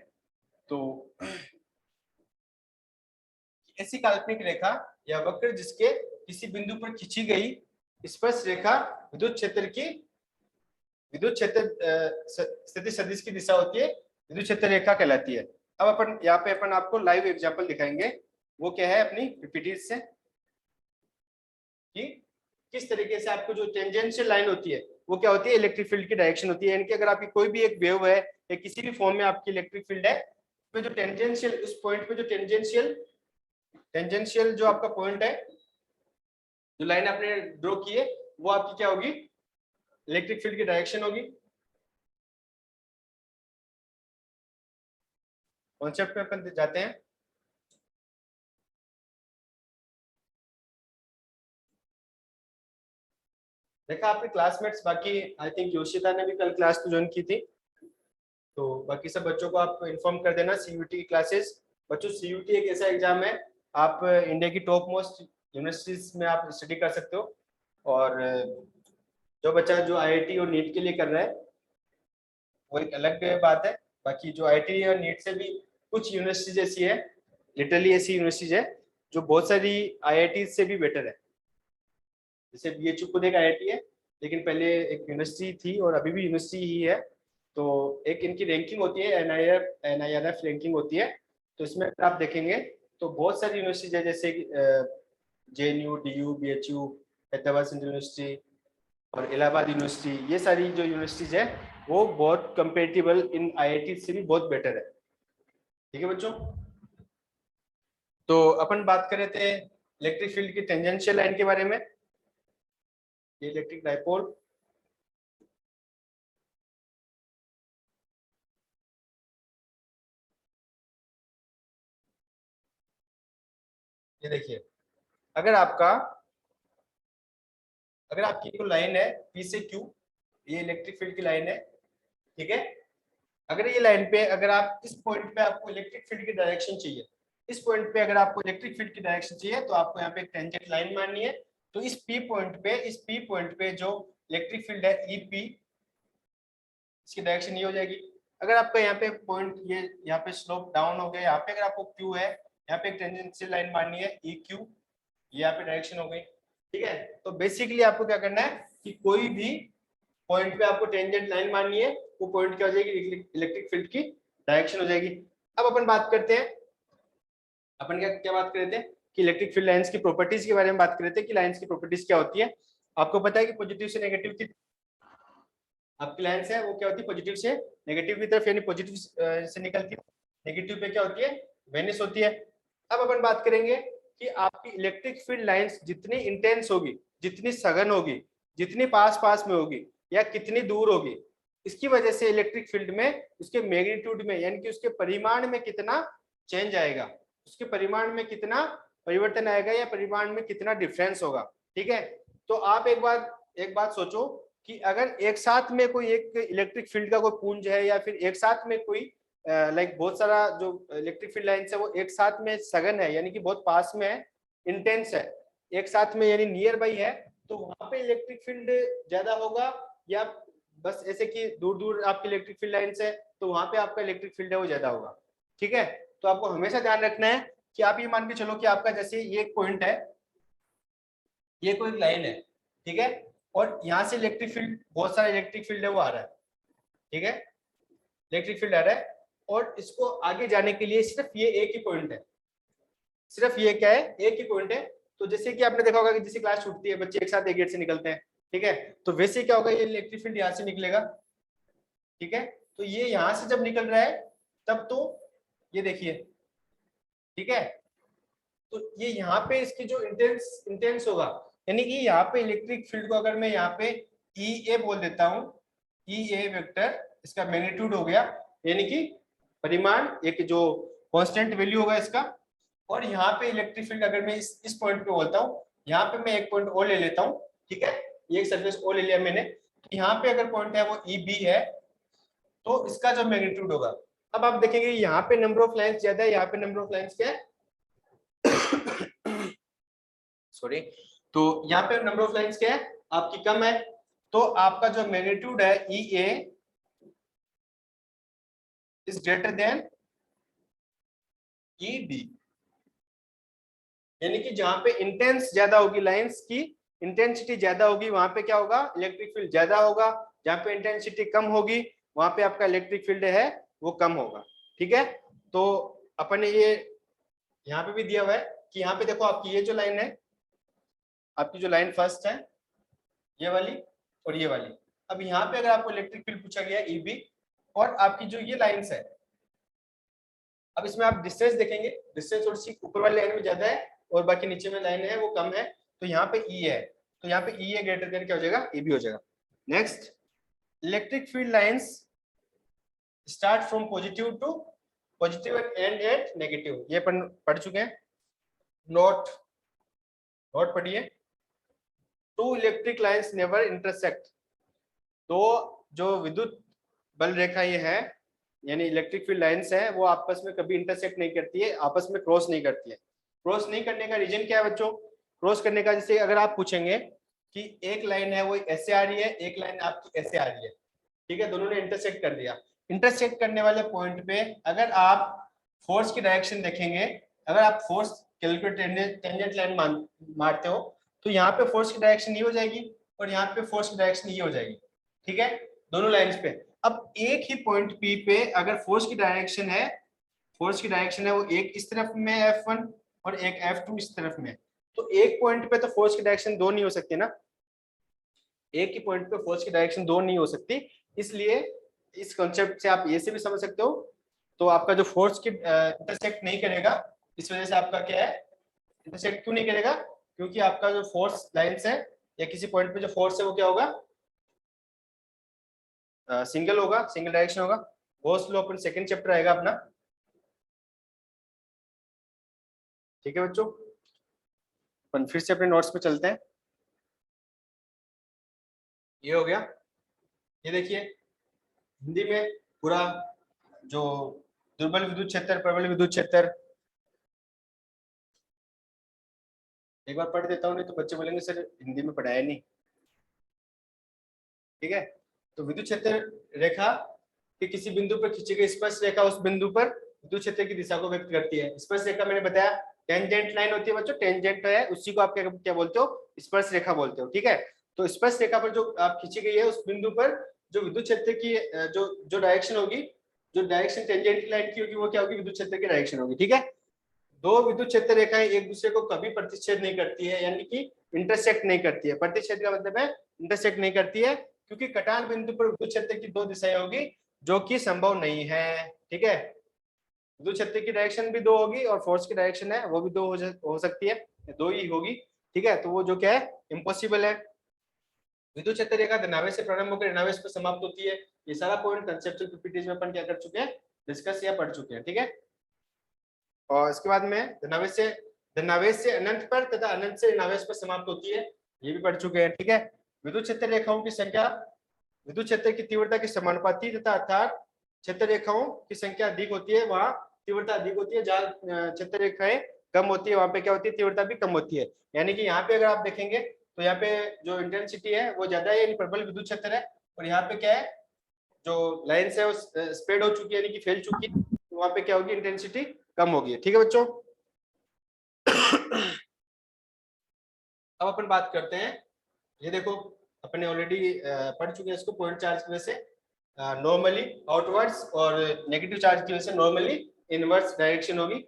तो ऐसी काल्पनिक रेखा या वक्र जिसके किसी बिंदु पर खींची गई स्पर्श रेखा विद्युत क्षेत्र की, विद्युत क्षेत्र स्थिति सदिश की दिशा होती है, विद्युत क्षेत्र रेखा कहलाती है। अब अपन यहाँ पे अपन आपको लाइव एग्जांपल दिखाएंगे, वो क्या है अपनी पीपीटी से, कि किस तरीके से आपको जो टेंजेंशियल लाइन होती है वो क्या होती है, इलेक्ट्रिक फील्ड की डायरेक्शन होती है। यानी कि अगर आपकी कोई भी एक वेव है या किसी भी फॉर्म में आपकी इलेक्ट्रिक फील्ड है, तो जो टेंजेंशियल, उस पॉइंट पे जो टेंजेंशियल जो आपका पॉइंट है, जो लाइन आपने ड्रॉ की है, वो आपकी क्या होगी, इलेक्ट्रिक फील्ड की डायरेक्शन होगी। कॉन्सेप्ट पे अपन जाते हैं। देखा आपके क्लासमेट्स, बाकी आई थिंक योशिता ने भी कल क्लास तो ज्वाइन की थी, तो बाकी सब बच्चों को आप इन्फॉर्म कर देना सीयूटी की क्लासेस। बच्चों सीयूटी एक ऐसा एग्जाम है, आप इंडिया की टॉप मोस्ट यूनिवर्सिटीज में आप स्टडी कर सकते हो, और जो बच्चा जो आईआईटी और नीट के लिए कर रहा है वो एक अलग बात है। बाकी जो आईआईटी और नीट से भी कुछ यूनिवर्सिटीज ऐसी है, लिटरली ऐसी यूनिवर्सिटीज है जो बहुत सारी आईआईटी से भी बेटर है। जैसे बीएचयू खुद एक आईआईटी है, लेकिन पहले एक यूनिवर्सिटी थी और अभी भी यूनिवर्सिटी ही है। तो एक इनकी रैंकिंग होती है, एनआईआरएफ रैंकिंग होती है, तो इसमें आप देखेंगे तो बहुत सारी यूनिवर्सिटीज है, जैसे JNU, DU, BHU, Hyderabad central university और इलाहाबाद यूनिवर्सिटी, ये सारी जो यूनिवर्सिटीज है वो बहुत कंपेरेटिबल इन आईआईटी से भी बहुत बेटर है। ठीक है बच्चों, तो अपन बात कर रहे थे इलेक्ट्रिक फील्ड की टेंजेंशियल लाइन के बारे में। ये इलेक्ट्रिक डाइपोल, ये देखिए, अगर आपका अगर आपकी कोई लाइन है P से Q, ये इलेक्ट्रिक फील्ड की लाइन है, ठीक है। अगर ये लाइन पे अगर आप इस पॉइंट पे आपको इलेक्ट्रिक फील्ड की डायरेक्शन चाहिए, इस पॉइंट पे अगर आपको इलेक्ट्रिक फील्ड की डायरेक्शन चाहिए तो आपको यहाँ पे एक टेंजेंट लाइन माननी है। तो इस P पॉइंट पे जो इलेक्ट्रिक फील्ड है EP, इसकी डायरेक्शन ये हो जाएगी। अगर आपका यहाँ पे पॉइंट ये यहाँ पे स्लोप डाउन हो गया, यहाँ पे अगर आपको Q है, यहाँ पे एक टेंजेंशियल लाइन माननी है EQ, ये यहाँ पे डायरेक्शन हो गई, ठीक है। तो बेसिकली आपको क्या करना है कि कोई भी पॉइंट पे आपको टेंजेंट लाइन माननी है, वो पॉइंट क्या हो जाएगी, इलेक्ट्रिक फील्ड की डायरेक्शन हो जाएगी। अब अपन बात करते हैं, अपन क्या क्या बात कर रहे थे कि इलेक्ट्रिक फील्ड लाइंस की प्रॉपर्टीज के बारे में बात कर रहे थे कि लाइंस की प्रॉपर्टीज क्या होती है। आपको पता है कि पॉजिटिव से नेगेटिव की आपकी लाइंस है वो क्या होती है, पॉजिटिव से नेगेटिव की तरफ, यानी पॉजिटिव से निकलती है, नेगेटिव पे क्या होती है, वेनिस होती है। अब अपन बात करेंगे कि आपकी इलेक्ट्रिक फील्ड लाइंस जितनी इंटेंस होगी, जितनी सघन होगी, जितनी पास पास में होगी या कितनी दूर होगी, इसकी वजह से इलेक्ट्रिक फील्ड में उसके मैग्नीट्यूड में यानी कि उसके परिमाण में कितना चेंज आएगा, उसके परिमाण में कितना परिवर्तन आएगा या परिमाण में कितना डिफरेंस होगा, ठीक है। तो आप एक बात सोचो कि अगर एक साथ में कोई एक इलेक्ट्रिक फील्ड का कोई पुंज है या फिर एक साथ में कोई लाइक बहुत सारा जो इलेक्ट्रिक फील्ड लाइंस है वो एक साथ में सघन है यानी कि बहुत पास में है, इंटेंस है, एक साथ में यानी नियर बाई है, तो वहां पे इलेक्ट्रिक फील्ड ज्यादा होगा, या बस ऐसे कि दूर दूर आपकी इलेक्ट्रिक फील्ड लाइंस है तो वहां पे आपका इलेक्ट्रिक फील्ड है वो ज्यादा होगा, ठीक है। तो आपको हमेशा ध्यान रखना है कि आप ये मान के चलो कि आपका जैसे ये एक पॉइंट है, ये कोई लाइन है, ठीक है, और यहाँ से इलेक्ट्रिक फील्ड, बहुत सारा इलेक्ट्रिक फील्ड है वो आ रहा है, ठीक है, इलेक्ट्रिक फील्ड आ रहा है, और इसको आगे जाने के लिए सिर्फ ये एक ही पॉइंट है, सिर्फ ये क्या है, एक ही पॉइंट है। तो जैसे कि आपने देखा होगा कि जैसे क्लास छूटती है बच्चे एक साथ एक गेट से निकलते हैं, ठीक है, तो वैसे क्या होगा, ये इलेक्ट्रिक फील्ड यहाँ से निकलेगा, ठीक है, तो ये यहाँ से जब निकल रहा है तब तो ये देखिए, ठीक है, तो ये यहाँ पे इसकी जो इंटेंस होगा, यानी कि यहाँ पे इलेक्ट्रिक फील्ड को अगर मैं यहाँ पे ई ए बोल देता हूँ, ई ए वेक्टर, इसका मैग्नीट्यूड हो गया, यानी कि परिमाण, एक जो कांस्टेंट वैल्यू होगा इसका, और यहाँ पे इलेक्ट्रिक फील्ड अगर मैं इस पॉइंट पे बोलता हूँ, यहाँ पे मैं एक पॉइंट और ले लेता हूँ, ठीक है, ये एक सरफेस और ले लिया मैंने, तो यहाँ पे अगर पॉइंट है वो ई बी है, तो इसका जो मैग्नीट्यूड होगा, अब आप देखेंगे यहाँ पे नंबर ऑफ लाइंस ज्यादा है, यहाँ पे नंबर ऑफ लाइंस क्या है, सॉरी, तो यहाँ पे नंबर ऑफ लाइंस क्या है आपकी कम है, तो आपका जो मैग्नीट्यूड है E A is greater than E B, यानी कि जहां पे इंटेंस ज्यादा होगी, लाइंस की इंटेंसिटी ज्यादा होगी, वहां पे क्या होगा, इलेक्ट्रिक फील्ड ज्यादा होगा, जहां पे इंटेंसिटी कम होगी वहां पे आपका इलेक्ट्रिक फील्ड है वो कम होगा, ठीक है। तो अपन ने ये यहाँ पे भी दिया हुआ है कि यहाँ पे देखो आपकी ये जो लाइन है, आपकी जो लाइन फर्स्ट है ये वाली और ये वाली, अब यहाँ पे अगर आपको इलेक्ट्रिक फील्ड पूछा गया ई बी, और आपकी जो ये लाइंस है, अब इसमें आप डिस्टेंस देखेंगे, डिस्टेंस थोड़ी सी ऊपर वाली लाइन में ज्यादा है और बाकी नीचे में लाइन है वो कम है, तो यहाँ पे ई है, तो यहाँ पे ई है ग्रेटर देन क्या हो जाएगा, ई बी हो जाएगा। Next, electric field lines start from positive to positive and end at negative, ये अपन पढ़ चुके हैं, नोट नोट पढ़िए, two electric lines never intersect, तो जो विद्युत बल रेखा ये है यानी इलेक्ट्रिक फील्ड लाइंस है वो आपस में कभी इंटरसेक्ट नहीं करती है, आपस में क्रॉस नहीं करती है। क्रॉस नहीं करने का रीजन क्या है बच्चों, क्रॉस करने का जैसे अगर आप पूछेंगे कि एक लाइन है वो ऐसे आ रही है, एक लाइन आपकी ऐसे आ रही है, ठीक है, दोनों ने इंटरसेक्ट कर दिया, इंटरसेक्ट करने वाले पॉइंट पे अगर आप फोर्स की डायरेक्शन देखेंगे, अगर आप फोर्स कैलकुलेट टेंजेंट लाइन मारते हो तो यहाँ पे फोर्स की डायरेक्शन ये हो जाएगी और यहाँ पे फोर्स की डायरेक्शन ये हो जाएगी, ठीक है, दोनों लाइंस पे। अब एक ही पॉइंट पी पे अगर फोर्स की डायरेक्शन है, फोर्स की डायरेक्शन है वो एक इस तरफ में F1 और एक F2 इस तरफ में, तो एक पॉइंट पे तो फोर्स की डायरेक्शन दो नहीं हो सकती ना, एक ही पॉइंट पे फोर्स की डायरेक्शन दो नहीं हो सकती, इसलिए इस कॉन्सेप्ट से आप ये से भी समझ सकते हो, तो आपका जो फोर्स की इंटरसेक्ट नहीं करेगा इस वजह से आपका क्या है, इंटरसेक्ट क्यों नहीं करेगा, क्योंकि आपका जो फोर्स लाइंस है या किसी पॉइंट पे जो फोर्स है वो क्या होगा, सिंगल होगा, सिंगल डायरेक्शन होगा। गॉस लॉ अपन सेकंड चैप्टर आएगा अपना, ठीक है बच्चों। अपन फिर से अपने नोट्स पे चलते हैं। ये हो गया, ये देखिए हिंदी में पूरा जो दुर्बल विद्युत क्षेत्र, प्रबल विद्युत क्षेत्र, एक बार पढ़ देता हूँ, नहीं तो बच्चे बोलेंगे सर हिंदी में पढ़ाया नहीं। ठीक है, तो विद्युत क्षेत्र रेखा कि किसी बिंदु पर खींची गई स्पर्श रेखा उस बिंदु पर विद्युत क्षेत्र की दिशा को व्यक्त करती है। स्पर्श रेखा मैंने बताया टेंजेंट लाइन होती है बच्चों, टेंजेंट है उसी को आप क्या बोलते हो, स्पर्श रेखा बोलते हो। ठीक है, तो स्पर्श रेखा पर जो आप खींची गई है उस बिंदु पर जो विद्युत क्षेत्र की जो डायरेक्शन होगी, जो डायरेक्शन टेंजेंट लाइन की होगी वो क्या होगी, विद्युत क्षेत्र की डायरेक्शन होगी। ठीक है, दो विद्युत क्षेत्र रेखाएं एक दूसरे को कभी प्रतिच्छेद नहीं करती है, यानी कि इंटरसेक्ट नहीं करती है। प्रतिच्छेद का मतलब है इंटरसेक्ट नहीं करती है, क्योंकि कटान बिंदु पर विद्युत क्षेत्र की दो दिशाएं होगी जो कि संभव नहीं है। ठीक है, विद्युत क्षेत्र की डायरेक्शन भी दो होगी और फोर्स की डायरेक्शन है वो भी दो हो सकती है, दो ही होगी। ठीक है, तो वो जो क्या है, इम्पॉसिबल है। विद्युत क्षेत्र रेखा धनावेश से प्रारंभ होकर ऋणावेश पर समाप्त होती है। ये सारा पॉइंट कंसेप्चुअल पीपीटीज में अपन क्या कर चुके हैं, डिस्कस या पढ़ चुके हैं। ठीक है, और इसके बाद में धनावेश से अनंत पर तथा अनंत से ऋणावेश पर समाप्त होती है, ये भी पढ़ चुके हैं। ठीक है, विद्युत क्षेत्र रेखाओं की संख्या विद्युत क्षेत्र की तीव्रता के समानुपाती तथा अर्थात क्षेत्र रेखाओं की संख्या अधिक होती है वहां तीव्रता अधिक होती है, जहां क्षेत्र रेखाएं कम होती है वहां पे क्या होती है, तीव्रता भी कम होती है। यानी कि यहाँ पे अगर आप देखेंगे तो यहाँ पे जो इंटेंसिटी है वो ज्यादा है, यानी प्रबल विद्युत क्षेत्र है, और यहाँ पे क्या है, जो लाइन्स है वो स्प्रेड हो चुकी है, यानी कि फैल चुकी है, तो वहां पे क्या होगी, इंटेंसिटी कम होगी। ठीक है बच्चों, अब अपन बात करते हैं, ये देखो अपने ऑलरेडी पढ़ चुके हैं इसको, पॉइंट चार्ज की वजह से नॉर्मली आउटवर्ड्स और नेगेटिव चार्ज की वजह से नॉर्मली इनवर्स डायरेक्शन होगी।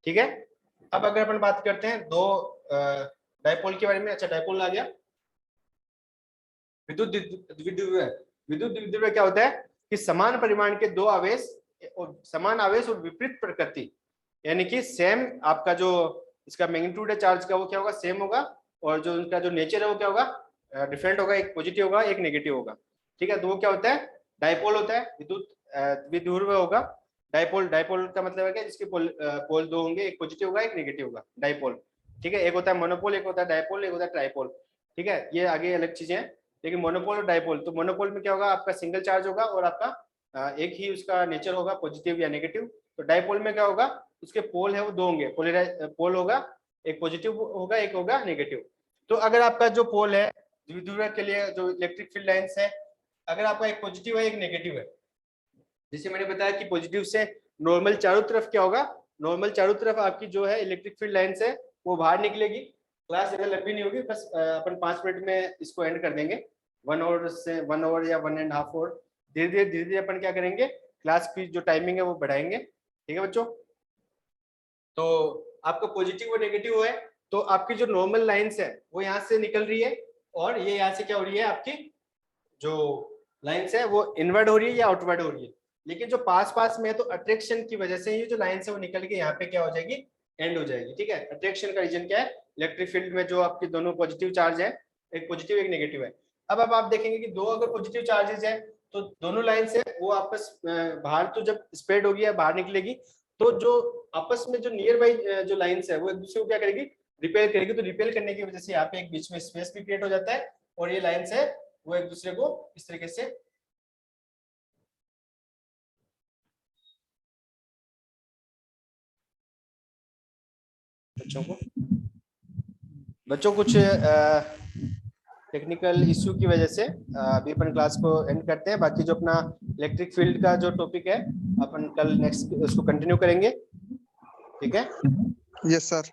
ठीक है, अब अगर अपन बात करते हैं दो डायपोल के बारे में। अच्छा, डायपोल आ गया। विद्युत द्विध्रुव, विद्युत द्विध्रुव क्या होता है कि समान परिमाण के दो आवेश और समान आवेश और विपरीत प्रकृति, यानी कि सेम आपका जो इसका मैग्नीट्यूड है चार्ज का वो क्या होगा, सेम होगा, और जो उनका जो नेचर है वो क्या होगा, डिफरेंट होगा, एक पॉजिटिव होगा एक नेगेटिव होगा। ठीक है, तो वो क्या होता है, डायपोल होता है। विद्युत द्विध्रुव होगा डायपोल। डायपोल का मतलब है कि जिसके पोल दो होंगे, एक पॉजिटिव होगा एक नेगेटिव होगा, डायपोल। ठीक है, एक होता है मोनोपोल, एक होता है डायपोल, एक होता है ट्राइपोल। ठीक है, ये आगे अलग चीजें हैं, लेकिन मोनोपोल और डायपोल, तो मोनोपोल में क्या होगा, आपका सिंगल चार्ज होगा और आपका एक ही उसका नेचर होगा, पॉजिटिव या नेगेटिव। तो डायपोल में क्या होगा, उसके पोल है वो दो होंगे, पोल होगा, एक पॉजिटिव होगा एक होगा नेगेटिव। तो अगर आपका जो पोल है द्विध्रुव के लिए जो इलेक्ट्रिक फील्ड लाइंस है, अगर आपका एक पॉजिटिव है एक नेगेटिव है, जैसे मैंने बताया कि पॉजिटिव से नॉर्मल चारों तरफ क्या होगा, नॉर्मल चारों तरफ आपकी जो है इलेक्ट्रिक फील्ड लाइंस है वो बाहर निकलेगी। क्लास ज्यादा लंबी नहीं होगी, बस अपन 5 मिनट में इसको एंड कर देंगे, 1 आवर या 1.5 आवर। धीरे धीरे अपन क्या करेंगे, क्लास की जो टाइमिंग है वो बढ़ाएंगे। ठीक है बच्चों, तो आपका पॉजिटिव और नेगेटिव है, तो आपकी जो नॉर्मल लाइंस है वो यहाँ से निकल रही है, और ये यहाँ से क्या हो रही है, आपकी जो लाइंस है वो इनवर्ड हो रही है या आउटवर्ड हो रही है। लेकिन जो पास पास में है तो अट्रैक्शन की वजह से ये जो लाइंस है वो निकल के यहाँ पे क्या हो जाएगी, एंड हो जाएगी। ठीक है, अट्रैक्शन का रीजन क्या है, इलेक्ट्रिक फील्ड में जो आपके दोनों पॉजिटिव चार्ज है, एक पॉजिटिव एक नेगेटिव है। अब आप देखेंगे कि दो अगर पॉजिटिव चार्जेस है तो दोनों लाइंस है वो आपस बाहर तो जब स्प्रेड होगी या बाहर निकलेगी, तो जो आपस में जो नियर बाई जो लाइंस है वो एक दूसरे को क्या करेगी, रिपेल करेगी। तो रिपेल करने की वजह से यहाँ पे एक बीच में स्पेस भी क्रिएट हो जाता है, और ये लाइंस है वो एक दूसरे को इस तरीके से बच्चों कुछ टेक्निकल इश्यू की वजह से अभी अपन क्लास को एंड करते हैं। बाकी जो अपना इलेक्ट्रिक फील्ड का जो टॉपिक है अपन कल नेक्स्ट उसको कंटिन्यू करेंगे। ठीक है, यस सर।